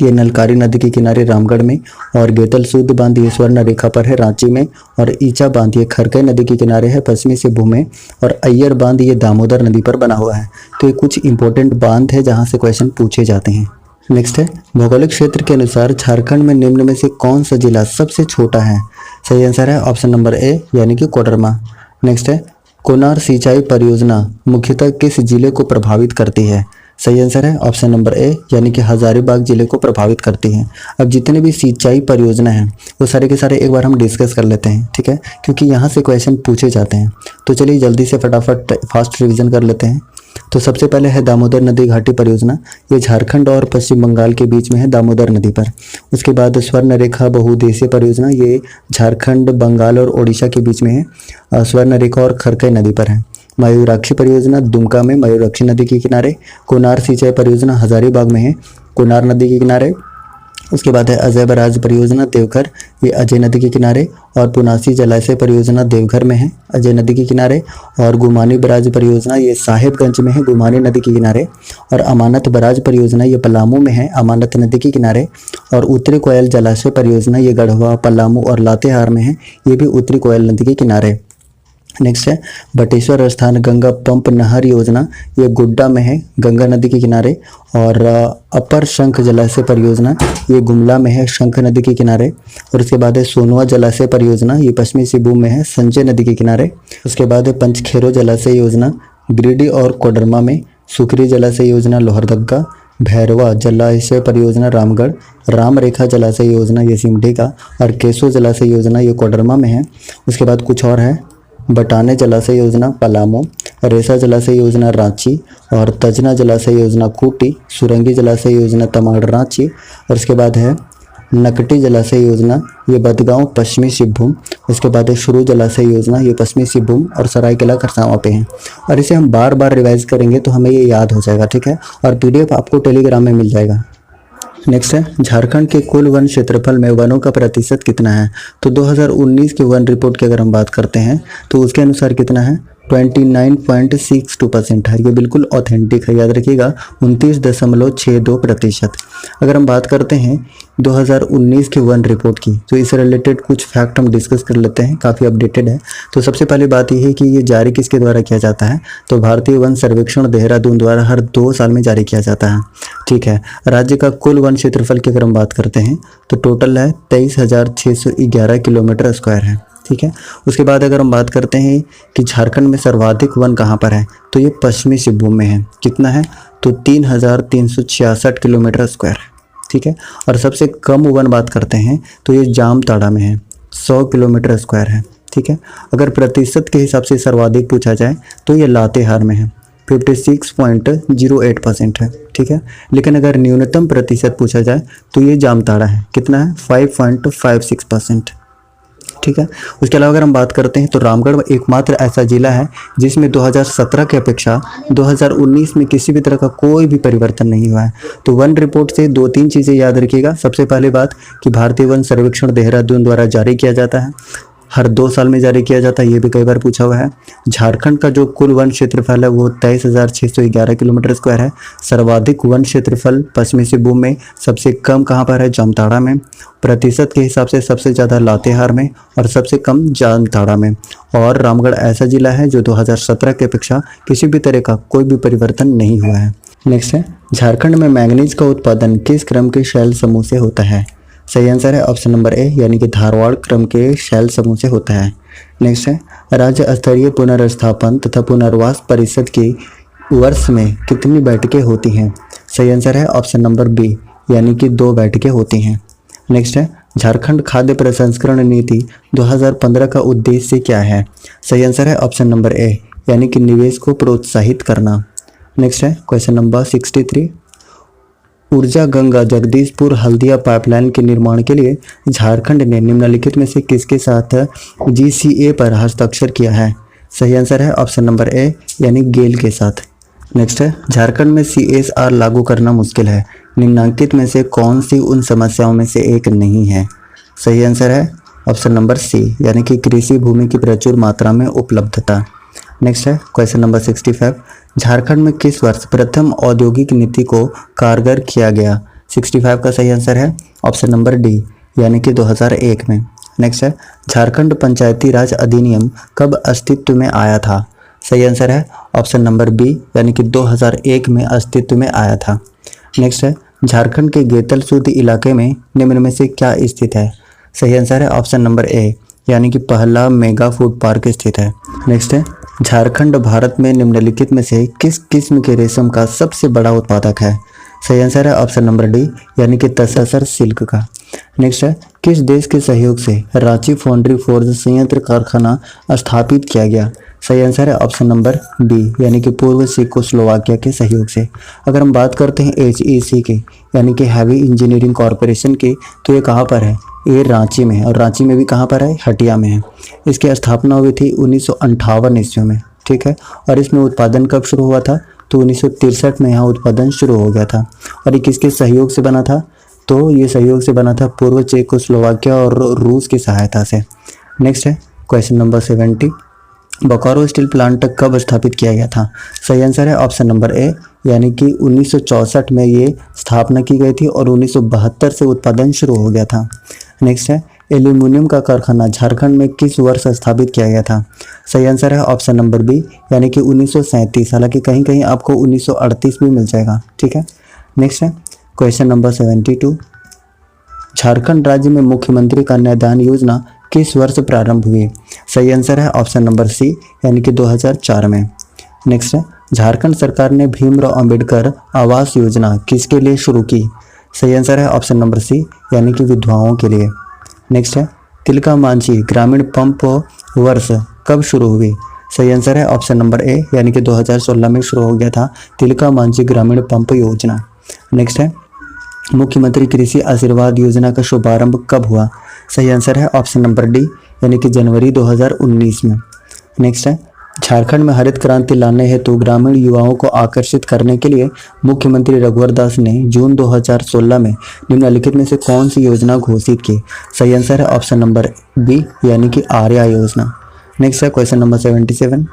ये नलकारी नदी के किनारे रामगढ़ में और गेतल सूद बांध ये स्वर्ण रेखा पर है रांची में और ईचा बांध ये खरकई नदी के किनारे है पश्चिमी सिंहभूम में और अय्यर बांध ये दामोदर नदी पर बना हुआ है। तो ये कुछ इंपॉर्टेंट बांध है जहाँ से क्वेश्चन पूछे जाते हैं। नेक्स्ट है, भौगोलिक क्षेत्र के अनुसार झारखंड में निम्न में से कौन सा जिला सबसे छोटा है? सही आंसर है ऑप्शन नंबर ए यानी कि कोडरमा। नेक्स्ट है, कोनार सिंचाई परियोजना मुख्यतः किस जिले को प्रभावित करती है? सही आंसर है ऑप्शन नंबर ए यानी कि हजारीबाग जिले को प्रभावित करती है। अब जितने भी सिंचाई परियोजना हैं वो सारे के सारे एक बार हम डिस्कस कर लेते हैं, ठीक है, क्योंकि यहाँ से क्वेश्चन पूछे जाते हैं। तो चलिए जल्दी से फटाफट फास्ट रिवीजन कर लेते हैं। तो सबसे पहले है दामोदर नदी घाटी परियोजना, ये झारखंड और पश्चिम बंगाल के बीच में है दामोदर नदी पर। उसके बाद स्वर्ण रेखा बहुउद्देशीय परियोजना, ये झारखंड बंगाल और ओडिशा के बीच में है, स्वर्ण रेखा और खरकई नदी पर है। मयूराक्षी परियोजना दुमका में मयूराक्षी नदी के किनारे। कोनार सिंचाई परियोजना हजारीबाग में है, कोनार नदी के किनारे। उसके बाद है अजय बराज परियोजना देवघर, ये अजय नदी के किनारे और पुनासी जलाशय परियोजना देवघर में है अजय नदी के किनारे और गुमानी बराज परियोजना ये साहिबगंज में है गुमानी नदी के किनारे और अमानत बराज परियोजना ये पलामू में है अमानत नदी के किनारे और उत्तरी कोयल जलाशय परियोजना ये गढ़वा पलामू और लातेहार में है, ये भी उत्तरी कोयल नदी के किनारे। नेक्स्ट है बटेश्वर स्थान गंगा पंप नहर योजना, ये गुड्डा में है गंगा नदी के किनारे और अपर शंख जलाशय परियोजना ये गुमला में है शंख नदी के किनारे और उसके बाद है सोनवा जलाशय परियोजना, ये पश्चिमी सिंहभूम में है संजय नदी के किनारे। उसके बाद है पंचखेरो जलाशय योजना गिरिडीह और कोडरमा में, सुखरी जलाशय योजना लोहरदगा, भैरवा जलाशय परियोजना रामगढ़, राम रेखा जलाशय योजना ये सिमडेगा और केसो जलाशय योजना ये कोडरमा में है। उसके बाद कुछ और है, बटाने जलाशय योजना पलामू, रेसा जलाशय योजना रांची और तजना जलाशय योजना खूंटी, सुरंगी जलाशय योजना तमाड़ रांची और उसके बाद है नकटी जलाशय योजना ये बदगांव पश्चिमी सिंहभूम। उसके बाद है शुरू जलाशय योजना ये पश्चिमी सिंहभूम और सरायकेला खरसावां पे हैं और इसे हम बार बार रिवाइज करेंगे तो हमें ये याद हो जाएगा, ठीक है, और PDF आपको टेलीग्राम में मिल जाएगा। नेक्स्ट है झारखंड के कुल वन क्षेत्रफल में वनों का प्रतिशत कितना है? तो 2019 के वन रिपोर्ट की अगर हम बात करते हैं तो उसके अनुसार कितना है 29.62% है। ये बिल्कुल ऑथेंटिक है, याद रखिएगा 29.62%। अगर हम बात करते हैं 2019 की वन रिपोर्ट की, तो इससे रिलेटेड कुछ फैक्ट हम डिस्कस कर लेते हैं, काफ़ी अपडेटेड है। तो सबसे पहली बात यह है कि ये जारी किसके द्वारा किया जाता है, तो भारतीय वन सर्वेक्षण देहरादून द्वारा हर 2 साल में जारी किया जाता है। ठीक है। राज्य का कुल वन क्षेत्रफल की अगर हम बात करते हैं तो टोटल है 23,611 किलोमीटर स्क्वायर है। ठीक है। उसके बाद अगर हम बात करते हैं कि झारखंड में सर्वाधिक वन कहाँ पर है, तो ये पश्चिमी सिंहभूम में है। कितना है, तो 3,366 किलोमीटर स्क्वायर है। ठीक है। और सबसे कम वन बात करते हैं तो ये जामताड़ा में है, 100 किलोमीटर स्क्वायर है। ठीक है। अगर प्रतिशत के हिसाब से सर्वाधिक पूछा जाए तो ये लातेहार में है, 56.08% है। ठीक है। लेकिन अगर न्यूनतम प्रतिशत पूछा जाए तो ये जामताड़ा है, कितना है, 5.56%। ठीक है। उसके अलावा अगर हम बात करते हैं तो रामगढ़ एकमात्र ऐसा जिला है जिसमें 2017 की अपेक्षा 2019 में किसी भी तरह का कोई भी परिवर्तन नहीं हुआ है। तो वन रिपोर्ट से 2-3 चीज़ें याद रखिएगा। सबसे पहली बात कि भारतीय वन सर्वेक्षण देहरादून द्वारा जारी किया जाता है, हर 2 साल में जारी किया जाता है, ये भी कई बार पूछा हुआ है। झारखंड का जो कुल वन क्षेत्रफल है वो 23,611 किलोमीटर स्क्वायर है। सर्वाधिक वन क्षेत्रफल पश्चिमी सिंहभूम में, सबसे कम कहाँ पर है, जामताड़ा में। प्रतिशत के हिसाब से सबसे ज़्यादा लातेहार में और सबसे कम जामताड़ा में। और रामगढ़ ऐसा जिला है जो 2017 की अपेक्षा किसी भी तरह का कोई भी परिवर्तन नहीं हुआ है। नेक्स्ट है, झारखंड में मैंगनीज का उत्पादन किस क्रम के शैल समूह से होता है। सही आंसर है ऑप्शन नंबर ए, यानी कि धारवाड़ क्रम के शैल समूह से होता है। नेक्स्ट है, राज्य स्तरीय पुनर्स्थापन तथा पुनर्वास परिषद की वर्ष में कितनी बैठकें होती हैं। सही आंसर है ऑप्शन नंबर बी, यानी कि 2 बैठकें होती हैं। नेक्स्ट है, झारखंड खाद्य प्रसंस्करण नीति 2015 का उद्देश्य क्या है। सही आंसर है ऑप्शन नंबर ए, यानी कि निवेश को प्रोत्साहित करना। नेक्स्ट है क्वेश्चन नंबर 63, ऊर्जा गंगा जगदीशपुर हल्दिया पाइपलाइन के निर्माण के लिए झारखंड ने निम्नलिखित में से किसके साथ GCA पर हस्ताक्षर किया है। सही आंसर है ऑप्शन नंबर ए, यानी गेल के साथ। नेक्स्ट है, झारखंड में CSR लागू करना मुश्किल है, निम्नलिखित में से कौन सी उन समस्याओं में से एक नहीं है। सही आंसर है ऑप्शन नंबर सी, यानी कि कृषि भूमि की प्रचुर मात्रा में उपलब्धता। नेक्स्ट है क्वेश्चन नंबर 65, झारखंड में किस वर्ष प्रथम औद्योगिक नीति को कारगर किया गया। 65 का सही आंसर है ऑप्शन नंबर डी, यानी कि 2001 में। नेक्स्ट है, झारखंड पंचायती राज अधिनियम कब अस्तित्व में आया था। सही आंसर है ऑप्शन नंबर बी, यानी कि 2001 में अस्तित्व में आया था। नेक्स्ट है, झारखंड के गेतल सूद इलाके में निम्न में से क्या स्थित है। सही आंसर है ऑप्शन नंबर ए, यानी कि पहला मेगा फूड पार्क स्थित है। नेक्स्ट है, झारखंड भारत में निम्नलिखित में से किस किस्म के रेशम का सबसे बड़ा उत्पादक है। सही आंसर है ऑप्शन नंबर डी, यानी कि तसर सिल्क का। नेक्स्ट है, किस देश के सहयोग से रांची फाउंड्री फोर्ज संयंत्र कारखाना स्थापित किया गया। सही आंसर है ऑप्शन नंबर बी, यानी कि पूर्व चेकोस्लोवाकिया के सहयोग से। अगर हम बात करते हैं HEC के, यानी कि हैवी इंजीनियरिंग कॉरपोरेशन के, तो ये कहाँ पर है, ये रांची में है। और रांची में भी कहाँ पर है, हटिया में है। इसकी स्थापना हुई थी 1958 ईस्वी में। ठीक है। और इसमें उत्पादन कब शुरू हुआ था, तो 1963 में यहाँ उत्पादन शुरू हो गया था। और ये किसके सहयोग से बना था, तो ये सहयोग से बना था पूर्व चेकोस्लोवाकिया और रूस की सहायता से। नेक्स्ट है question number 70, Bokaro steel plant कब स्थापित किया गया था। सही आंसर है ऑप्शन नंबर ए, यानी कि 1964 में ये स्थापना की गई थी और 1972 से उत्पादन शुरू हो गया था। नेक्स्ट है, एल्यूमिनियम का कारखाना झारखंड में किस वर्ष स्थापित किया गया था। सही आंसर है ऑप्शन नंबर बी, यानी कि 1937। हालांकि कहीं कहीं आपको 1938 भी मिल जाएगा। ठीक है। नेक्स्ट है क्वेश्चन नंबर 72, झारखंड राज्य में मुख्यमंत्री कन्यादान योजना किस वर्ष प्रारंभ हुई। सही आंसर है ऑप्शन नंबर सी, यानी कि 2004 में। नेक्स्ट है, झारखंड सरकार ने भीमराव अंबेडकर आवास योजना किसके लिए शुरू की। सही आंसर है ऑप्शन नंबर सी, यानी कि विधवाओं के लिए। नेक्स्ट है, तिलका मांझी ग्रामीण पंप वर्ष कब शुरू हुई। सही आंसर है ऑप्शन नंबर ए, यानी कि 2016 में शुरू हो गया था तिलका मांझी ग्रामीण पंप योजना। नेक्स्ट है, मुख्यमंत्री कृषि आशीर्वाद योजना का शुभारंभ कब हुआ। सही आंसर है ऑप्शन नंबर डी, यानी कि जनवरी 2019 में। नेक्स्ट है, झारखंड में हरित क्रांति लाने हेतु ग्रामीण युवाओं को आकर्षित करने के लिए मुख्यमंत्री रघुवर दास ने जून 2016 में निम्नलिखित में से कौन सी योजना घोषित की। सही आंसर है ऑप्शन नंबर बी, यानी कि आर्या योजना। नेक्स्ट है क्वेश्चन नंबर 77,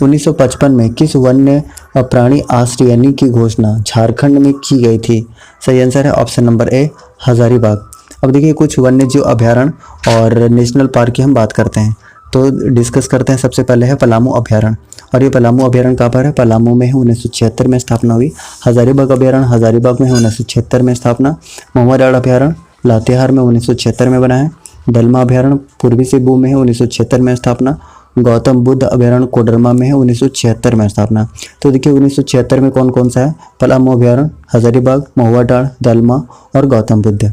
1955 में किस वन्य प्राणी आश्रय यानी की घोषणा झारखंड में की गई थी? सही आंसर है ऑप्शन नंबर ए हजारीबाग। अब देखिए कुछ वन्य जीव अभयारण्य और नेशनल पार्क की हम बात करते हैं, तो डिस्कस करते हैं। सबसे पहले है पलामू अभयारण्य, और ये पलामू अभयारण्य कहाँ पर है? पलामू में है, 1976 में स्थापना हुई। हजारीबाग अभयारण्य हजारीबाग में है, 1976 में स्थापना। महुआ डाँड़ अभयारण्य लातेहार में 1976 में बना है। दलमा अभयारण्य पूर्वी सिंहभूम में है, 1976 में स्थापना। गौतम बुद्ध अभयारण्य कोडरमा में है, 1976 में स्थापना। तो देखिए 1976 में कौन कौन सा है? पलामू अभयारण्य, हजारीबाग, महुआ डाँड़, दलमा और गौतम बुद्ध।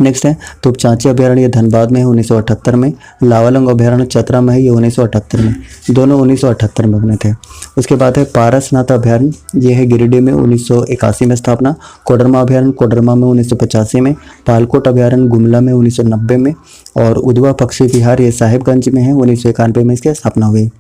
नेक्स्ट है तोपचांची अभयारण्य, ये धनबाद में है, 1978 में। लावालंग अभयारण्य चतरा में है, ये 1978 में, दोनों 1978 में बने थे। उसके बाद है पारसनाथ अभयारण्य, ये है गिरिडीह में, 1981 में स्थापना। कोडरमा अभयारण्य कोडरमा में 1985 में। पालकोट अभयारण्य गुमला में 1990 में। और उधवा पक्षी विहार ये साहिबगंज में है, 1991 में इसकी स्थापना हुई।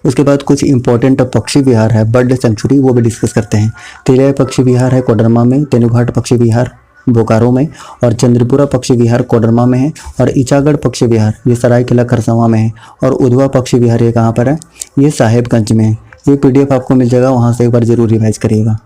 उसके बाद कुछ इंपॉर्टेंट पक्षी विहार है, बर्ड सेंचुरी, वो भी डिस्कस करते हैं। तिलय पक्षी विहार है कोडरमा में, तेनुघाट पक्षी विहार बोकारो में, और चंद्रपुरा पक्षी विहार कोडरमा में है। और ईचागढ़ पक्षी विहार ये सरायकेला खरसावां में है। और उधवा पक्षी विहार ये कहाँ पर है? ये साहिबगंज में है। ये पीडीएफ आपको मिल जाएगा, वहाँ से एक बार जरूर रिवाइज करिएगा।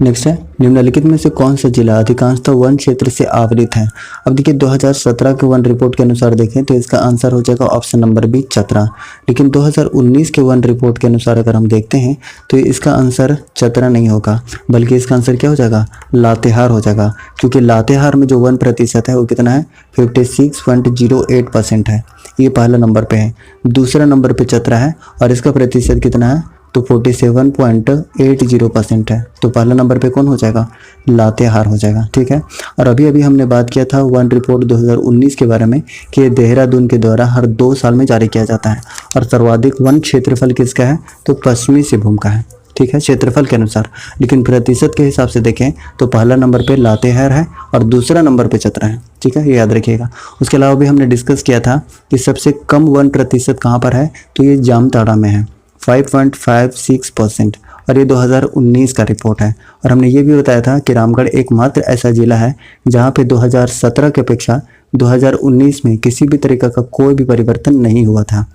नेक्स्ट है निम्नलिखित में से कौन सा जिला अधिकांशतः वन क्षेत्र से आवृत है? अब देखिए 2017 के वन रिपोर्ट के अनुसार देखें तो इसका आंसर हो जाएगा ऑप्शन नंबर बी चतरा। लेकिन 2019 के वन रिपोर्ट के अनुसार अगर हम देखते हैं तो इसका आंसर चतरा नहीं होगा, बल्कि इसका आंसर क्या हो जाएगा? लातेहार हो जाएगा। क्योंकि लातेहार में जो 1% है वो कितना है? 56.08% है। ये पहला नंबर पे है। दूसरा नंबर पे चतरा है और इसका प्रतिशत कितना है? तो 47.80% है। तो पहला नंबर पे कौन हो जाएगा? लातेहार हो जाएगा। ठीक है। और अभी अभी हमने बात किया था वन रिपोर्ट 2019 के बारे में कि ये देहरादून के द्वारा हर 2 साल में जारी किया जाता है। और सर्वाधिक वन क्षेत्रफल किसका है? तो पश्चिमी सिंहभूम का है। ठीक है, क्षेत्रफल के अनुसार। लेकिन प्रतिशत के हिसाब से देखें तो पहला नंबर पे लातेहार है और दूसरा नंबर पे चतरा है। ठीक है, ये याद रखिएगा। उसके अलावा भी हमने डिस्कस किया था कि सबसे कम 1% कहाँ पर है? तो ये जामताड़ा में है, 5.56%। और ये 2019 का रिपोर्ट है। और हमने ये भी बताया था कि रामगढ़ एकमात्र ऐसा जिला है जहाँ पे 2017 की अपेक्षा 2019 में किसी भी तरीका का कोई भी परिवर्तन नहीं हुआ था।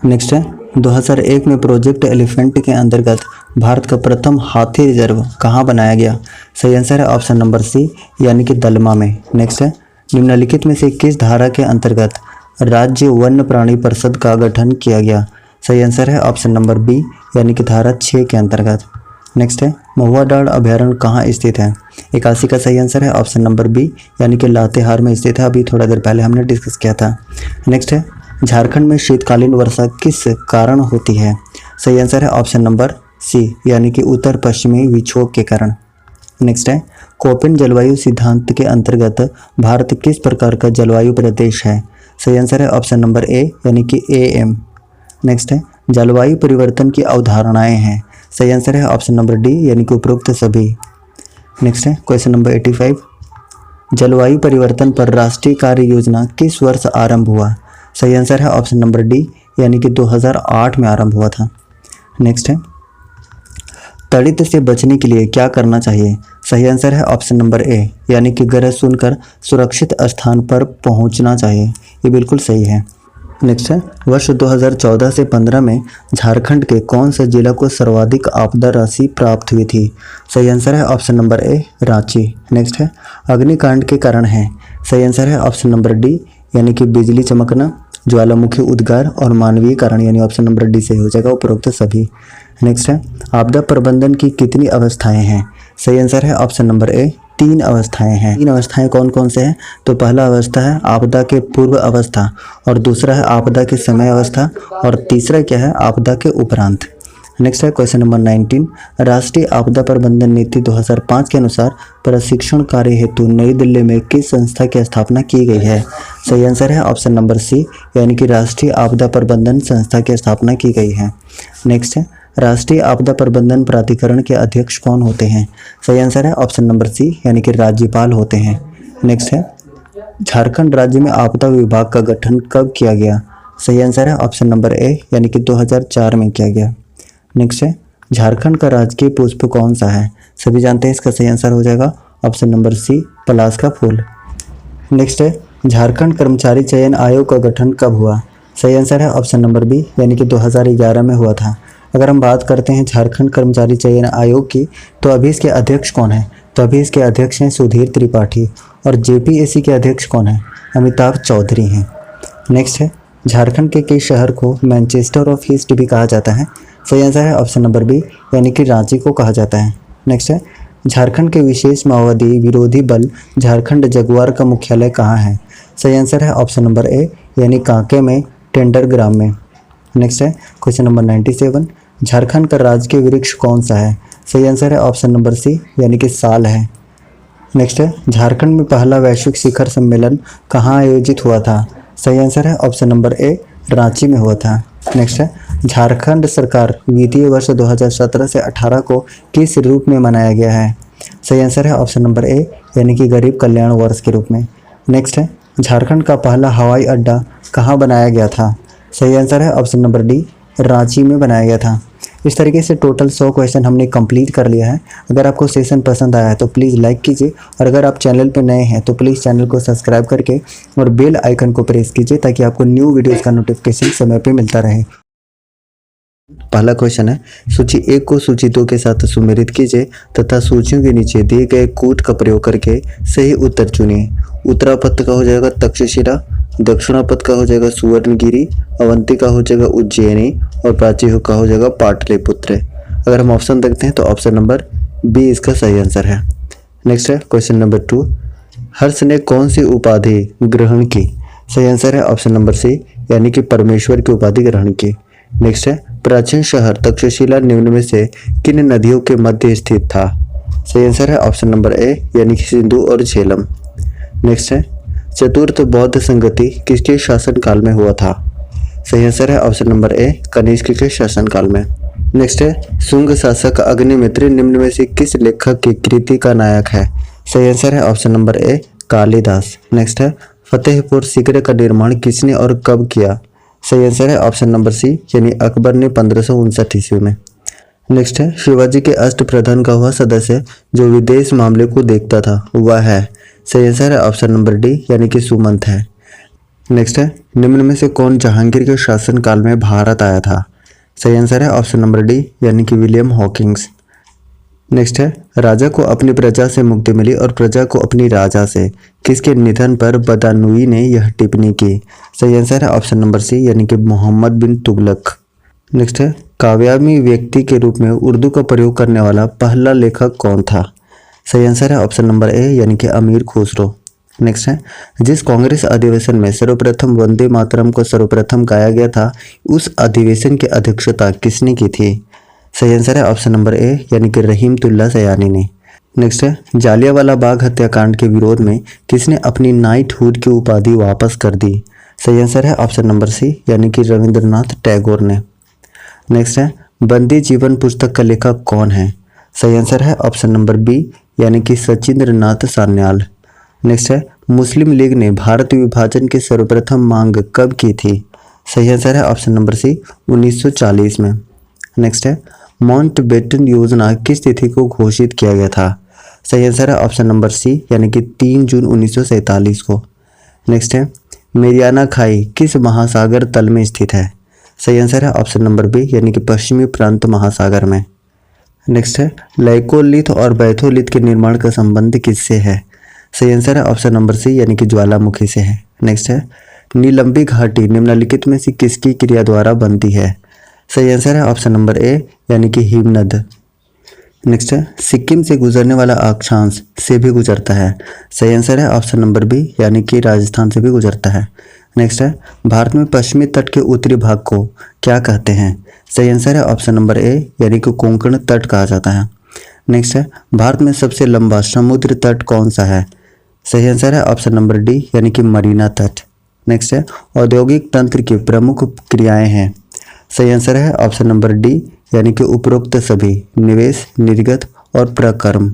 नेक्स्ट है 2001 में प्रोजेक्ट एलिफेंट के अंतर्गत भारत का प्रथम हाथी रिजर्व कहाँ बनाया गया? सही आंसर है ऑप्शन नंबर सी, यानी कि दलमा में। नेक्स्ट है निम्नलिखित में से किस धारा के अंतर्गत राज्य वन्य प्राणी परिषद का गठन किया गया? सही आंसर है ऑप्शन नंबर बी, यानी कि धारा 6 के अंतर्गत। नेक्स्ट है महुआ डाँड़ अभयारण्य कहाँ स्थित है? 81 का सही आंसर है ऑप्शन नंबर बी, यानी कि लातेहार में स्थित है। अभी थोड़ा देर पहले हमने डिस्कस किया था। नेक्स्ट है झारखंड में शीतकालीन वर्षा किस कारण होती है? सही आंसर है ऑप्शन नंबर सी, यानी कि उत्तर पश्चिमी विक्षोभ के कारण। नेक्स्ट है कोपेन जलवायु सिद्धांत के अंतर्गत भारत किस प्रकार का जलवायु प्रदेश है? सही आंसर है ऑप्शन नंबर ए, यानी कि AM। नेक्स्ट है जलवायु परिवर्तन की अवधारणाएं हैं। सही आंसर है ऑप्शन नंबर डी, यानी कि उपरोक्त सभी। नेक्स्ट है क्वेश्चन नंबर 85, जलवायु परिवर्तन पर राष्ट्रीय कार्य योजना किस वर्ष आरंभ हुआ? सही आंसर है ऑप्शन नंबर डी, यानी कि 2008 में आरंभ हुआ था। नेक्स्ट है तड़ित से बचने के लिए क्या करना चाहिए? सही आंसर है ऑप्शन नंबर ए, यानी कि गरज सुनकर सुरक्षित स्थान पर पहुंचना चाहिए। ये बिल्कुल सही है। नेक्स्ट है वर्ष 2014 से 15 में झारखंड के कौन से जिला को सर्वाधिक आपदा राशि प्राप्त हुई थी? सही आंसर है option number A, Ranchi. Next है अग्निकांड के कारण है। सही आंसर है ऑप्शन नंबर डी, यानी कि बिजली चमकना, ज्वालामुखी उद्गार और मानवीय कारण, यानी ऑप्शन नंबर डी सही हो जाएगा, उपरोक्त सभी। नेक्स्ट है आपदा प्रबंधन की कितनी अवस्थाएं हैं? सही आंसर है ऑप्शन नंबर ए, 3 अवस्थाएं हैं। 3 अवस्थाएं कौन कौन से हैं? तो पहला अवस्था है आपदा के पूर्व अवस्था, और दूसरा है आपदा के समय अवस्था, और तीसरा क्या है? आपदा के उपरांत। नेक्स्ट है क्वेश्चन नंबर 19, राष्ट्रीय आपदा प्रबंधन नीति 2005 के अनुसार प्रशिक्षण कार्य हेतु नई दिल्ली में किस संस्था की स्थापना की गई है? सही आंसर है ऑप्शन नंबर सी, यानी कि राष्ट्रीय आपदा प्रबंधन संस्था की स्थापना की गई है। नेक्स्ट है राष्ट्रीय आपदा प्रबंधन प्राधिकरण के अध्यक्ष कौन होते हैं? सही आंसर है ऑप्शन नंबर सी, यानी कि राज्यपाल होते हैं। नेक्स्ट है झारखंड राज्य में आपदा विभाग का गठन कब किया गया? सही आंसर है ऑप्शन नंबर ए, यानी कि 2004 में किया गया। नेक्स्ट है झारखंड का राजकीय पुष्प कौन सा है? सभी जानते हैं, इसका सही आंसर हो जाएगा ऑप्शन नंबर सी, पलाश का फूल। नेक्स्ट है झारखंड कर्मचारी चयन आयोग का गठन कब हुआ? सही आंसर है ऑप्शन नंबर बी यानी कि 2011 में हुआ था। अगर हम बात करते हैं झारखंड कर्मचारी चयन आयोग की, तो अभी इसके अध्यक्ष कौन है? तो अभी इसके अध्यक्ष हैं सुधीर त्रिपाठी। और जेपीएससी के अध्यक्ष कौन है? अमिताभ चौधरी हैं। नेक्स्ट है, झारखंड के किस शहर को मैनचेस्टर ऑफ ईस्ट भी कहा जाता है? सही आंसर है ऑप्शन नंबर बी यानी कि रांची को कहा जाता है। नेक्स्ट है, झारखंड के विशेष माओवादी विरोधी बल झारखंड जगुआर का मुख्यालय कहाँ है? सही आंसर है ऑप्शन नंबर ए यानी कांके में, टेंडर ग्राम में। नेक्स्ट है क्वेश्चन नंबर 97, झारखंड का राजकीय वृक्ष कौन सा है? सही आंसर है ऑप्शन नंबर सी यानी कि साल है। नेक्स्ट है, झारखंड में पहला वैश्विक शिखर सम्मेलन कहाँ आयोजित हुआ था? सही आंसर है ऑप्शन नंबर ए रांची में हुआ था। नेक्स्ट है, झारखंड सरकार वित्तीय वर्ष 2017 से 18 को किस रूप में मनाया गया है? सही आंसर है ऑप्शन नंबर ए यानी कि गरीब कल्याण वर्ष के रूप में। नेक्स्ट है, झारखंड का पहला हवाई अड्डा कहाँ बनाया गया था? सही आंसर है ऑप्शन नंबर डी रांची में बनाया गया था। इस तरीके से टोटल 100 क्वेश्चन हमने कंप्लीट कर लिया है। अगर आपको सेशन पसंद आया है तो प्लीज़ लाइक कीजिए, और अगर आप चैनल पर नए हैं तो प्लीज़ चैनल को सब्सक्राइब करके और बेल आइकन को प्रेस कीजिए ताकि आपको न्यू वीडियोज़ का नोटिफिकेशन समय पर मिलता रहे। पहला क्वेश्चन है, सूची 1 को सूची 2 के साथ सुमेलित कीजिए तथा सूचियों के नीचे दिए गए कूट का प्रयोग करके सही उत्तर चुनिए। उत्तरापद का हो जाएगा तक्षशिला, दक्षिणापद का हो जाएगा सुवर्णगिरी, अवंती का हो जाएगा उज्जैनी और प्राची का हो जाएगा पाटलिपुत्र। अगर हम ऑप्शन देखते हैं तो ऑप्शन नंबर बी इसका सही आंसर है। नेक्स्ट है क्वेश्चन नंबर 2, हर्ष ने कौन सी उपाधि ग्रहण की? सही आंसर है ऑप्शन नंबर सी यानी कि परमेश्वर की उपाधि ग्रहण की। नेक्स्ट है, प्राचीन शहर तक्षशिला निम्न में से किन नदियों के मध्य स्थित था? सही आंसर है ऑप्शन नंबर ए यानी कि सिंधु और झेलम। नेक्स्ट है, चतुर्थ बौद्ध संगति किसके शासनकाल में हुआ था? सही आंसर है ऑप्शन नंबर ए कनिष्क के शासनकाल में। नेक्स्ट है, शुंग शासक अग्निमित्र निम्न में से किस लेखक की कृति का नायक है? सही आंसर है option number A Kalidas. Next है, फतेहपुर सीकरी का निर्माण किसने और कब किया? सही आंसर है ऑप्शन नंबर सी यानी अकबर ने 1559 ईस्वी में। नेक्स्ट है, शिवाजी के अष्टप्रधान का वह सदस्य जो विदेश मामले को देखता था वह है? सही आंसर है ऑप्शन नंबर डी यानी कि सुमंत है। नेक्स्ट है, निम्न में से कौन जहांगीर के शासनकाल में भारत आया था? सही आंसर है ऑप्शन नंबर डी यानी कि विलियम हॉकिंग्स। नेक्स्ट है, राजा को अपनी प्रजा से मुक्ति मिली और प्रजा को अपनी राजा से, किसके निधन पर बदानुई ने यह टिप्पणी की? सही आंसर है ऑप्शन नंबर सी यानी कि मोहम्मद बिन तुगलक। नेक्स्ट है, काव्यामी व्यक्ति के रूप में उर्दू का प्रयोग करने वाला पहला लेखक कौन था? सही आंसर है ऑप्शन नंबर ए यानी कि अमीर खुसरो। नेक्स्ट है, जिस कांग्रेस अधिवेशन में सर्वप्रथम वंदे मातरम को सर्वप्रथम गाया गया था उस अधिवेशन की अध्यक्षता किसने की थी? सही आंसर है ऑप्शन नंबर ए यानी कि रहीमतुल्ला सयानी ने। नेक्स्ट है, जालियांवाला बाग हत्याकांड के विरोध में किसने अपनी नाइटहुड की उपाधि वापस कर दी? सही आंसर है ऑप्शन नंबर सी यानी कि रविंद्रनाथ टैगोर ने। नेक्स्ट है, बंदी जीवन पुस्तक का लेखक कौन है? सही आंसर है ऑप्शन नंबर बी यानी कि सचिंद्र नाथ सान्याल। नेक्स्ट है, मुस्लिम लीग ने भारत विभाजन की सर्वप्रथम मांग कब की थी? सही आंसर है ऑप्शन नंबर सी 1940 में। नेक्स्ट है, माउंटबेटन योजना किस तिथि को घोषित किया गया था? सही आंसर है ऑप्शन नंबर सी यानी कि 3 जून 1947 को। नेक्स्ट है, मेरियाना खाई किस महासागर तल में स्थित है? सही आंसर है ऑप्शन नंबर बी यानी कि पश्चिमी प्रांत महासागर में। नेक्स्ट है, लाइकोलिथ और बैथोलिथ के निर्माण का संबंध किससे है? सही आंसर है ऑप्शन नंबर सी यानी कि ज्वालामुखी से है। नेक्स्ट है, नीलंबी घाटी निम्नलिखित में से किसकी क्रिया द्वारा बनती है? सही आंसर है ऑप्शन नंबर ए यानी कि हिमनद। नेक्स्ट है, सिक्किम से गुजरने वाला अक्षांश से भी गुजरता है? सही आंसर है ऑप्शन नंबर बी यानी कि राजस्थान से भी गुजरता है। नेक्स्ट है, भारत में पश्चिमी तट के उत्तरी भाग को क्या कहते हैं? सही आंसर है ऑप्शन नंबर ए यानी कि कोंकण तट कहा जाता है। नेक्स्ट है, भारत में सबसे लंबा समुद्र तट कौन सा है? सही आंसर है ऑप्शन नंबर डी यानी कि मरीना तट। नेक्स्ट है, औद्योगिक तंत्र की प्रमुख क्रियाएं हैं? सही आंसर है ऑप्शन नंबर डी यानी कि उपरोक्त सभी, निवेश, निर्गत और प्रकर्म।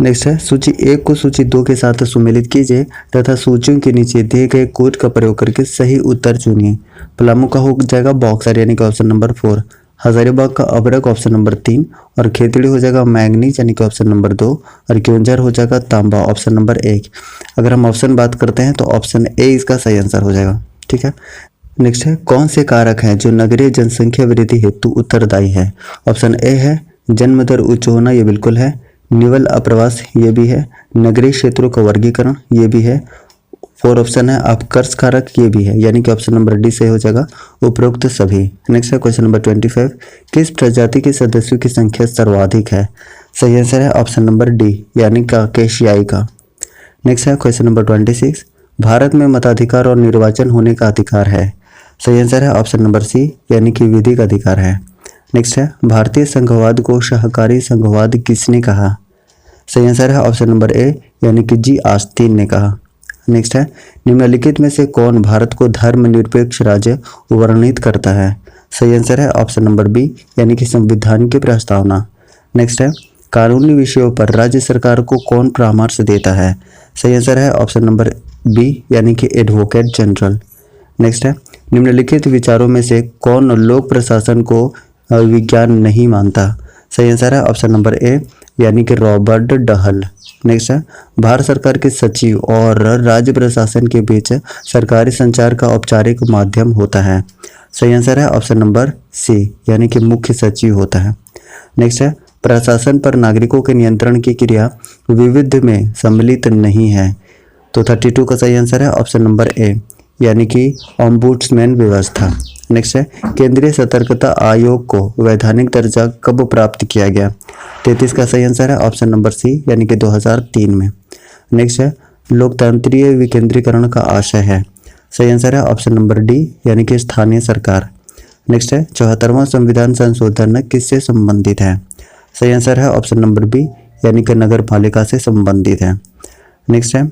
नेक्स्ट है, सूची 1 को सूची 2 के साथ सुमेलित कीजिए तथा सूचियों के नीचे दिए गए कोड का प्रयोग करके सही उत्तर चुनिए। पलामू का हो जाएगा बॉक्सर यानी कि ऑप्शन नंबर 4, हजारीबाग का अबरक ऑप्शन नंबर 3 और खेतड़ी हो जाएगा मैंगनीज यानी कि ऑप्शन नंबर 2 और क्योंझार हो जाएगा तांबा ऑप्शन नंबर 1। अगर हम ऑप्शन बात करते हैं तो ऑप्शन ए इसका सही आंसर हो जाएगा। ठीक है, नेक्स्ट है, कौन से कारक हैं जो नगरीय जनसंख्या वृद्धि हेतु उत्तरदायी है? ऑप्शन ए है जन्म दर उच्च होना, ये बिल्कुल है। निवल अप्रवास, ये भी है। नगरीय क्षेत्रों का वर्गीकरण, ये भी है। 4 ऑप्शन है अपकर्ष कारक, ये भी है, यानी कि ऑप्शन नंबर डी सही हो जाएगा, उपरोक्त सभी। नेक्स्ट है क्वेश्चन नंबर 25, किस प्रजाति के सदस्यों की संख्या सर्वाधिक है? सही आंसर है ऑप्शन नंबर डी, यानी काकेशियाई का। नेक्स्ट है क्वेश्चन नंबर 26, भारत में मताधिकार और निर्वाचन होने का अधिकार है? सही आंसर है ऑप्शन नंबर सी, यानी कि विधिक अधिकार है। नेक्स्ट है, भारतीय संघवाद को सहकारी संघवाद किसने कहा? सही आंसर है ऑप्शन नंबर ए, यानी कि जी आस्तीन ने कहा। नेक्स्ट है, निम्नलिखित में से कौन भारत को धर्मनिरपेक्ष राज्य वर्णित करता है? सही आंसर है ऑप्शन नंबर बी, यानी कि संविधान की प्रस्तावना। नेक्स्ट है, कानूनी विषयों पर राज्य सरकार को कौन परामर्श देता है? सही आंसर है ऑप्शन नंबर बी, यानी कि एडवोकेट जनरल। नेक्स्ट है, निम्नलिखित विचारों में से कौन लोक प्रशासन को विज्ञान नहीं मानता? सही आंसर है ऑप्शन नंबर ए, यानी कि रॉबर्ट डहल। नेक्स्ट है, भारत सरकार के सचिव और राज्य प्रशासन के बीच सरकारी संचार का औपचारिक माध्यम होता है? सही आंसर है ऑप्शन नंबर सी, यानी कि मुख्य सचिव होता है। नेक्स्ट है, प्रशासन पर नागरिकों के नियंत्रण की क्रिया विविध में सम्मिलित नहीं है? तो 32 का सही आंसर है ऑप्शन नंबर ए, यानी कि ऑम्बुड्समैन व्यवस्था। नेक्स्ट है, केंद्रीय सतर्कता आयोग को वैधानिक दर्जा कब प्राप्त किया गया? 33 का सही आंसर है ऑप्शन नंबर सी, यानी कि 2003 में। नेक्स्ट है, लोकतंत्रीय विकेंद्रीकरण का आशय है? सही आंसर है ऑप्शन नंबर डी, यानी कि स्थानीय सरकार। नेक्स्ट है, 74वां संविधान संशोधन किससे संबंधित है? सही आंसर है ऑप्शन नंबर बी, यानी कि नगर पालिका से संबंधित है। नेक्स्ट है,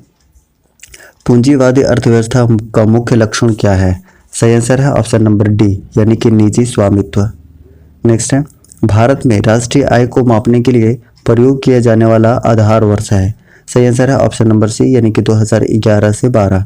पूंजीवादी अर्थव्यवस्था का मुख्य लक्षण क्या है? सही आंसर है ऑप्शन नंबर डी, यानी कि निजी स्वामित्व। नेक्स्ट है, भारत में राष्ट्रीय आय को मापने के लिए प्रयोग किया जाने वाला आधार वर्ष है? सही आंसर है ऑप्शन नंबर सी, यानी कि 2011 से 12।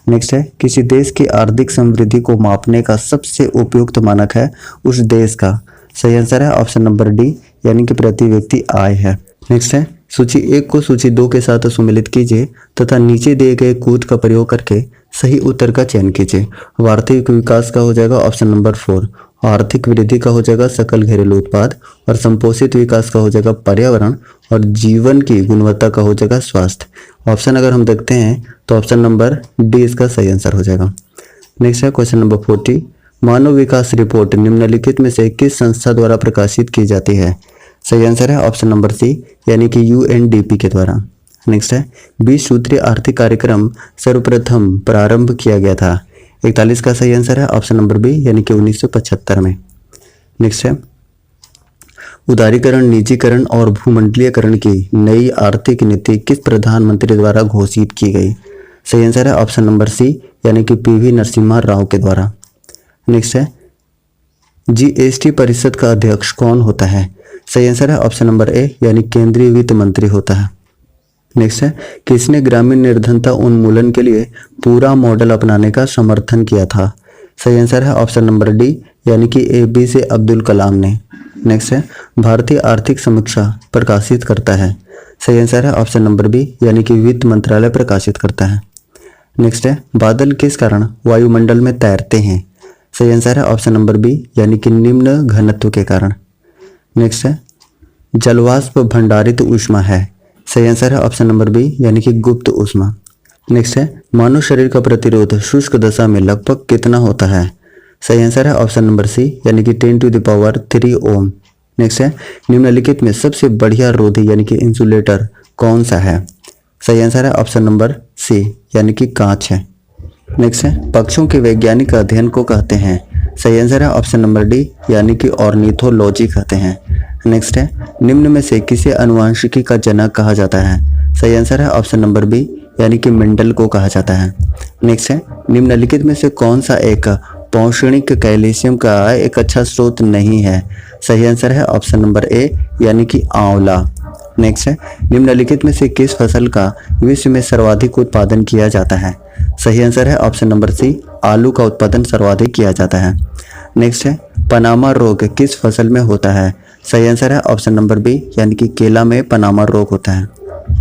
नेक्स्ट है, किसी देश की आर्थिक समृद्धि को मापने का सबसे उपयुक्त मानक है उस देश का? सही आंसर है ऑप्शन नंबर डी, यानी कि प्रति व्यक्ति आय है। नेक्स्ट है, सूची 1 को सूची 2 के साथ सम्मिलित कीजिए तथा नीचे दिए गए कूद का प्रयोग करके सही उत्तर का चयन कीजिए। आर्थिक विकास का हो जाएगा ऑप्शन नंबर 4, आर्थिक वृद्धि का हो जाएगा सकल घरेलू उत्पाद, और संपोषित विकास का हो जाएगा पर्यावरण, और जीवन की गुणवत्ता का हो जाएगा स्वास्थ्य। ऑप्शन अगर हम देखते हैं तो ऑप्शन नंबर डी इसका सही आंसर हो जाएगा। नेक्स्ट है क्वेश्चन नंबर 40, मानव विकास रिपोर्ट निम्नलिखित में से किस संस्था द्वारा प्रकाशित की जाती है? सही आंसर है ऑप्शन नंबर सी, यानी कि यूएनडीपी के द्वारा। नेक्स्ट है, 20 सूत्रीय आर्थिक कार्यक्रम सर्वप्रथम प्रारंभ किया गया था? 41 का सही आंसर है ऑप्शन नंबर बी, यानी कि 1975 में। नेक्स्ट है, उदारीकरण, निजीकरण और भूमंडलीयकरण की नई आर्थिक नीति किस प्रधानमंत्री द्वारा घोषित की गई? सही आंसर है ऑप्शन नंबर सी, यानी कि पीवी नरसिम्हा राव के द्वारा। नेक्स्ट है, जीएसटी परिषद का अध्यक्ष कौन होता है? सही आंसर है ऑप्शन नंबर ए, यानी केंद्रीय वित्त मंत्री होता है। नेक्स्ट है, किसने ग्रामीण निर्धनता उन्मूलन के लिए पूरा मॉडल अपनाने का समर्थन किया था? सही आंसर है ऑप्शन नंबर डी, यानी कि APJ अब्दुल कलाम ने। नेक्स्ट है, भारतीय आर्थिक समीक्षा प्रकाशित करता है? सही आंसर है ऑप्शन नंबर बी, यानी कि वित्त मंत्रालय प्रकाशित करता है। नेक्स्ट है, बादल किस कारण वायुमंडल में तैरते हैं? सही आंसर है ऑप्शन नंबर बी, यानी कि निम्न घनत्व के कारण। नेक्स्ट है, जलवाष्प भंडारित ऊष्मा है? सही आंसर है ऑप्शन नंबर बी, यानी कि गुप्त ऊष्मा। नेक्स्ट है, मानव शरीर का प्रतिरोध शुष्क दशा में लगभग कितना होता है? सही आंसर है ऑप्शन नंबर सी, यानी कि 10⁻³ ओम। नेक्स्ट है, निम्नलिखित में सबसे बढ़िया रोधी यानी कि इंसुलेटर कौन सा है? सही आंसर है ऑप्शन नंबर सी, यानी कि कांच है। नेक्स्ट है, पक्षियों के वैज्ञानिक अध्ययन को कहते हैं? सही आंसर है ऑप्शन नंबर डी, यानी कि ऑर्निथोलॉजी कहते हैं। नेक्स्ट है, निम्न में से किसे अनुवांशिकी का जनक कहा जाता है? सही आंसर है ऑप्शन नंबर बी, यानी कि मेंडल को कहा जाता है। नेक्स्ट है, निम्नलिखित में से कौन सा एक पौष्टिक कैल्शियम का एक अच्छा स्रोत नहीं है? सही आंसर है ऑप्शन नंबर ए, यानी कि आंवला। नेक्स्ट है, निम्नलिखित में से किस फसल का विश्व में सर्वाधिक उत्पादन किया जाता है? सही आंसर है ऑप्शन नंबर सी, आलू का उत्पादन सर्वाधिक किया जाता है। नेक्स्ट है, पनामा रोग किस फसल में होता है? सही आंसर है ऑप्शन नंबर बी, यानी कि केला में पनामा रोग होता है।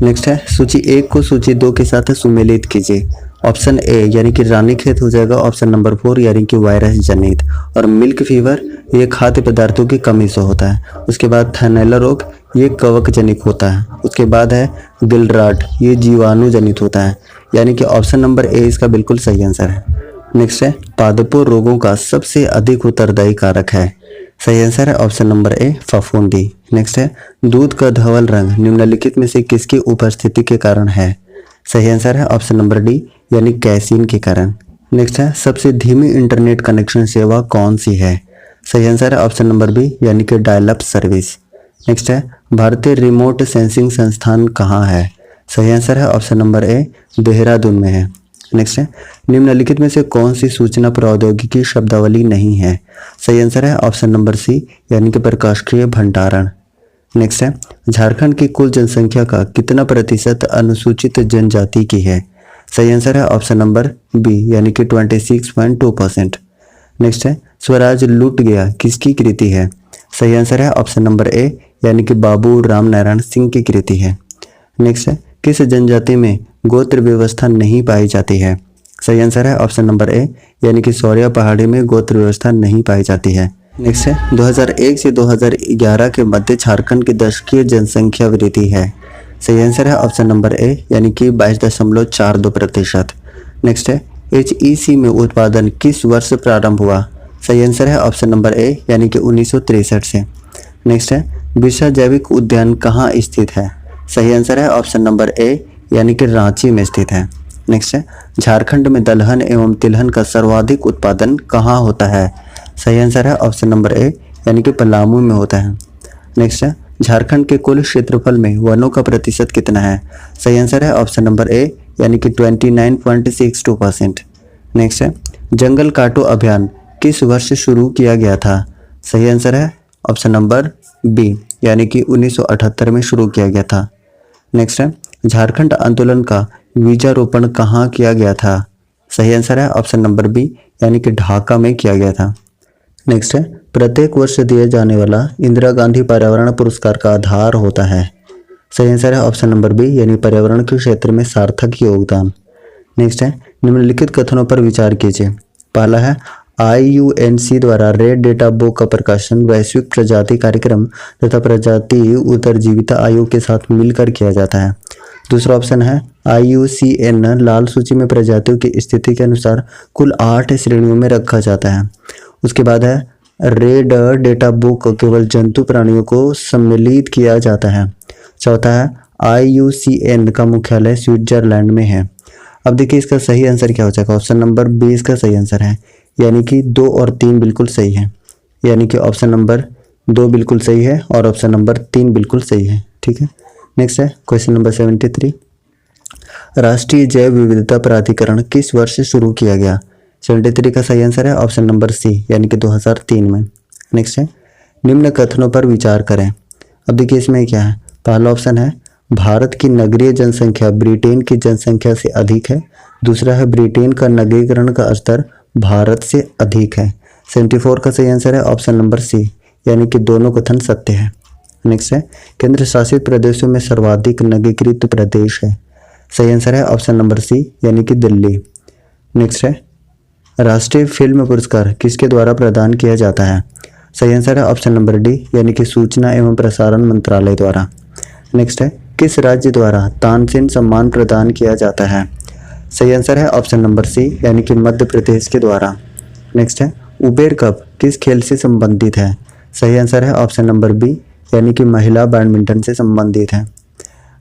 नेक्स्ट है, सूची 1 को सूची 2 के साथ सुमेलित कीजिए ऑप्शन ए यानी कि रानीखेत हो जाएगा। ऑप्शन नंबर 4 यानी कि वायरस जनित। और मिल्क फीवर ये खाद्य पदार्थों की कमी से होता है। उसके बाद थैलेला रोग ये कवक जनित होता है। उसके बाद है गिलराट, ये जीवाणु जनित होता है। यानी कि ऑप्शन नंबर ए इसका बिल्कुल सही आंसर है। नेक्स्ट है पादपों रोगों का सबसे अधिक उत्तरदायी कारक है। सही आंसर है ऑप्शन नंबर ए फफूंदी। नेक्स्ट है दूध का धवल रंग निम्नलिखित में से किसकी उपस्थिति के कारण है। सही आंसर है ऑप्शन नंबर डी यानी कैसीन के कारण। नेक्स्ट है सबसे धीमी इंटरनेट कनेक्शन सेवा कौन सी है। सही आंसर है ऑप्शन नंबर बी यानी कि डायल अप सर्विस। नेक्स्ट है भारतीय रिमोट सेंसिंग संस्थान कहाँ है। सही आंसर है ऑप्शन नंबर ए देहरादून में है। नेक्स्ट है निम्नलिखित में से कौन सी सूचना प्रौद्योगिकी शब्दावली नहीं है। सही आंसर है ऑप्शन नंबर सी यानी कि प्रकाशिकीय भंडारण। नेक्स्ट है झारखंड की कुल जनसंख्या का कितना प्रतिशत अनुसूचित जनजाति की है। सही आंसर है ऑप्शन नंबर बी यानी कि 26.2%। नेक्स्ट है स्वराज लूट गया किसकी कृति है। सही आंसर है ऑप्शन नंबर ए यानी कि बाबू राम नारायण सिंह की कृति है। नेक्स्ट है किस जनजाति में गोत्र व्यवस्था नहीं पाई जाती है। सही आंसर है ऑप्शन नंबर ए यानी कि सौरिया पहाड़ी में गोत्र व्यवस्था नहीं पाई जाती है। नेक्स्ट है 2001 से 2011 के मध्य झारखंड की दशकीय जनसंख्या वृद्धि है। सही आंसर है ऑप्शन नंबर ए यानी कि 22.42%। नेक्स्ट है HEC में उत्पादन किस वर्ष प्रारंभ हुआ। सही आंसर है ऑप्शन नंबर ए यानी कि 1963 से। नेक्स्ट है बिरसा जैविक उद्यान कहाँ स्थित है। सही आंसर है ऑप्शन नंबर ए यानी कि रांची में स्थित है। नेक्स्ट है झारखंड में दलहन एवं तिलहन का सर्वाधिक उत्पादन कहाँ होता है। सही आंसर है ऑप्शन नंबर ए यानी कि पलामू में होता है। नेक्स्ट है झारखंड के कुल क्षेत्रफल में वनों का प्रतिशत कितना है। सही आंसर है ऑप्शन नंबर ए यानी कि 29.62%। नेक्स्ट है जंगल काटो अभियान किस वर्ष शुरू किया गया था। सही आंसर है ऑप्शन नंबर बी यानी कि 1978 में शुरू किया गया था। नेक्स्ट है झारखंड आंदोलन का बीजारोपण कहाँ किया गया था। सही आंसर है ऑप्शन नंबर बी यानी कि ढाका में किया गया था। नेक्स्ट है प्रत्येक वर्ष दिए जाने वाला इंदिरा गांधी पर्यावरण पुरस्कार का आधार होता है। सही आंसर है ऑप्शन नंबर बी यानी पर्यावरण के क्षेत्र में सार्थक योगदान। नेक्स्ट है निम्नलिखित कथनों पर विचार कीजिए। पहला है IUNC द्वारा रेड डेटा बुक का प्रकाशन वैश्विक प्रजाति कार्यक्रम तथा प्रजाति उत्तरजीविता आयोग के साथ मिलकर किया जाता है। दूसरा ऑप्शन है IUCN लाल सूची में प्रजातियों की स्थिति के अनुसार कुल 8 श्रेणियों में रखा जाता है। उसके बाद है रेड डेटा बुक केवल जंतु प्राणियों को सम्मिलित किया जाता है। चौथा है IUCN का मुख्यालय स्विट्जरलैंड में है। अब देखिए इसका सही आंसर क्या हो जाएगा। ऑप्शन नंबर बी इसका सही आंसर है यानी कि 2 और 3 बिल्कुल सही है। यानी कि ऑप्शन नंबर 2 बिल्कुल सही है और ऑप्शन नंबर 3 बिल्कुल सही है। ठीक है। नेक्स्ट है क्वेश्चन नंबर 73 राष्ट्रीय जैव विविधता प्राधिकरण किस वर्ष शुरू किया गया। 73 का सही आंसर है ऑप्शन नंबर सी यानी कि 2003 में। नेक्स्ट है निम्न कथनों पर विचार करें। अब देखिए इसमें क्या है। पहला ऑप्शन है भारत की नगरीय जनसंख्या ब्रिटेन की जनसंख्या से अधिक है। दूसरा है ब्रिटेन का नगरीकरण का स्तर भारत से अधिक है। 74 का सही आंसर है ऑप्शन नंबर सी यानी कि दोनों कथन सत्य है। नेक्स्ट है केंद्र शासित प्रदेशों में सर्वाधिक नगरीकृत प्रदेश है। सही आंसर है ऑप्शन नंबर सी यानी कि दिल्ली। नेक्स्ट है राष्ट्रीय फिल्म पुरस्कार किसके द्वारा प्रदान किया जाता है। सही आंसर है ऑप्शन नंबर डी यानी कि सूचना एवं प्रसारण मंत्रालय द्वारा। नेक्स्ट है किस राज्य द्वारा तानसेन सम्मान प्रदान किया जाता है। सही आंसर है ऑप्शन नंबर सी यानी कि मध्य प्रदेश के द्वारा। नेक्स्ट है उबेर कप किस खेल से संबंधित है। सही आंसर है ऑप्शन नंबर बी यानी कि महिला बैडमिंटन से संबंधित है।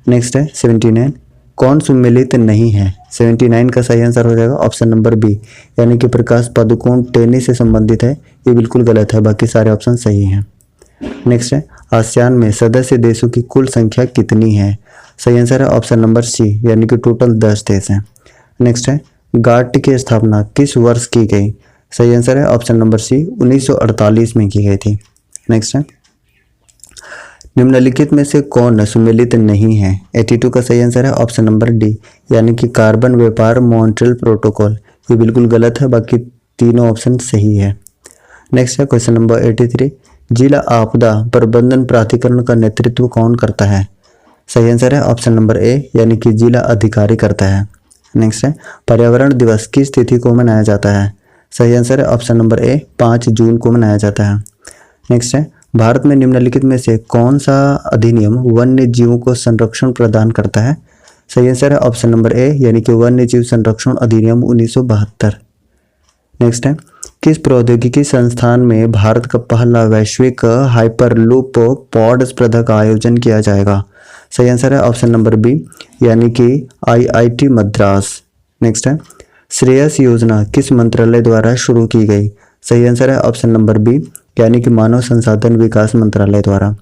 नेक्स्ट है 79 कौन सम्मिलित नहीं है। 79 का सही आंसर हो जाएगा ऑप्शन नंबर बी यानी कि प्रकाश पादुकोण टेनिस से संबंधित है। ये बिल्कुल गलत है, बाकी सारे ऑप्शन सही हैं। नेक्स्ट है आसियान में सदस्य देशों की कुल संख्या कितनी है। सही आंसर है ऑप्शन नंबर सी यानी कि टोटल 10 देश हैं। नेक्स्ट है गाट की स्थापना किस वर्ष की गई। सही आंसर है ऑप्शन नंबर सी 1948 में की गई थी। नेक्स्ट है निम्नलिखित में से कौन सम्मिलित नहीं है। 82 का सही आंसर है ऑप्शन नंबर डी यानी कि कार्बन व्यापार मॉन्ट्रियल प्रोटोकॉल। ये बिल्कुल गलत है, बाकी तीनों ऑप्शन सही है। नेक्स्ट है क्वेश्चन नंबर 83 जिला आपदा प्रबंधन प्राधिकरण का नेतृत्व कौन करता है। सही आंसर है ऑप्शन नंबर ए यानी कि जिला अधिकारी करता है। नेक्स्ट है पर्यावरण दिवस किस तिथि को मनाया जाता है? सही आंसर है ऑप्शन नंबर ए 5 जून को मनाया जाता है। नेक्स्ट है भारत में निम्नलिखित में से कौन सा अधिनियम वन्य जीवों को संरक्षण प्रदान करता है? सही आंसर है ऑप्शन नंबर ए यानी कि वन्य जीव संरक्षण अधिनियम 1972। नेक्स्ट है किस प्रौद्योगिकी संस्थान में भारत का पहला वैश्विक हाइपरलूप पॉड स्पर्धा का आयोजन किया जाएगा? सही आंसर है ऑप्शन नंबर बी यानी कि IIT मद्रास। नेक्स्ट है श्रेयस योजना किस मंत्रालय द्वारा शुरू की गई? सही आंसर है ऑप्शन नंबर बी यानी कि मानव संसाधन विकास मंत्रालय द्वारा।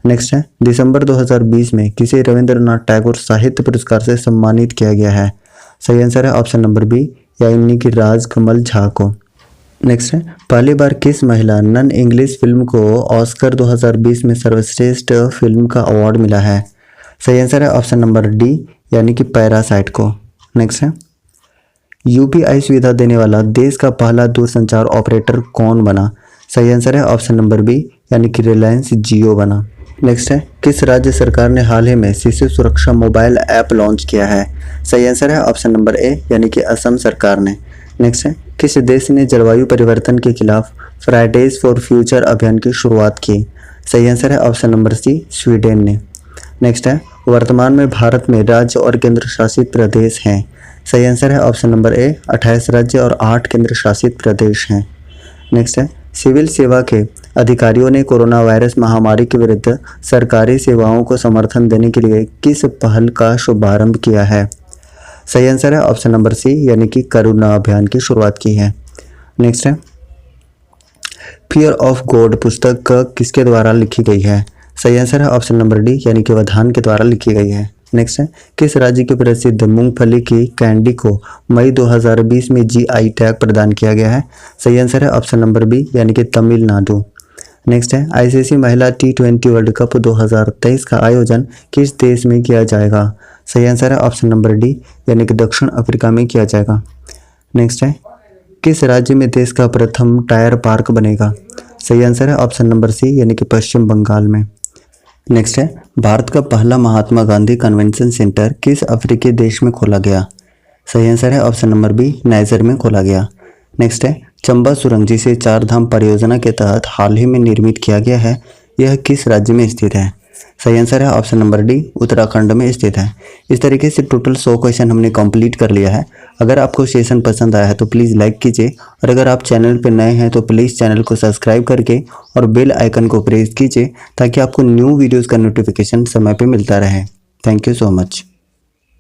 नेक्स्ट है दिसंबर 2020 में किसे रविंद्रनाथ टैगोर साहित्य पुरस्कार से सम्मानित किया गया है? सही आंसर है ऑप्शन नंबर बी यानी कि राजकमल झा को। नेक्स्ट है पहली बार किस महिला नन इंग्लिश फिल्म को ऑस्कर 2020 में सर्वश्रेष्ठ फिल्म का अवार्ड मिला है? सही आंसर है ऑप्शन नंबर डी यानी कि पैरासाइट को। नेक्स्ट है UPI सुविधा देने वाला देश का पहला दूरसंचार ऑपरेटर कौन बना? सही आंसर है ऑप्शन नंबर बी यानी कि रिलायंस जियो बना। नेक्स्ट है किस राज्य सरकार ने हाल ही में शिशु सुरक्षा मोबाइल ऐप लॉन्च किया है? सही आंसर है ऑप्शन नंबर ए यानी कि असम सरकार ने। नेक्स्ट है किस देश ने जलवायु परिवर्तन के खिलाफ फ्राइडेज फॉर फ्यूचर अभियान की शुरुआत की? सही आंसर है ऑप्शन नंबर सी स्वीडन ने। नेक्स्ट है वर्तमान में भारत में राज्य और केंद्र शासित प्रदेश हैं? सही आंसर है ऑप्शन नंबर ए 28 राज्य और 8 केंद्र शासित प्रदेश हैं। नेक्स्ट है सिविल सेवा के अधिकारियों ने कोरोना वायरस महामारी के विरुद्ध सरकारी सेवाओं को समर्थन देने के लिए किस पहल का शुभारंभ किया है? सही आंसर है ऑप्शन नंबर सी यानी कि करुणा अभियान की शुरुआत की है। नेक्स्ट है फियर ऑफ गॉड पुस्तक किसके द्वारा लिखी गई है? सही आंसर है ऑप्शन नंबर डी यानी कि वधान के द्वारा लिखी गई है। नेक्स्ट है किस राज्य की प्रसिद्ध मूंगफली की कैंडी को मई 2020 में GI टैग प्रदान किया गया है? सही आंसर है ऑप्शन नंबर बी यानी कि तमिलनाडु। नेक्स्ट है ICC महिला T20 वर्ल्ड कप 2023 का आयोजन किस देश में किया जाएगा? सही आंसर है ऑप्शन नंबर डी यानी कि दक्षिण अफ्रीका में किया जाएगा। नेक्स्ट है किस राज्य में देश का प्रथम टायर पार्क बनेगा? सही आंसर है ऑप्शन नंबर सी यानी कि पश्चिम बंगाल में। नेक्स्ट है भारत का पहला महात्मा गांधी कन्वेंशन सेंटर किस अफ्रीकी देश में खोला गया? सही आंसर है ऑप्शन नंबर बी नाइजर में खोला गया। नेक्स्ट है चंबा सुरंग जिसे चार धाम परियोजना के तहत हाल ही में निर्मित किया गया है, यह किस राज्य में स्थित है? सही आंसर है ऑप्शन नंबर डी उत्तराखंड में स्थित है। इस तरीके से टोटल 100 क्वेश्चन हमने कंप्लीट कर लिया है। अगर आपको सेशन पसंद आया है तो प्लीज़ लाइक कीजिए और अगर आप चैनल पर नए हैं तो प्लीज़ चैनल को सब्सक्राइब करके और बेल आइकन को प्रेस कीजिए ताकि आपको न्यू वीडियोज़ का नोटिफिकेशन समय पर मिलता रहे। Thank you so much.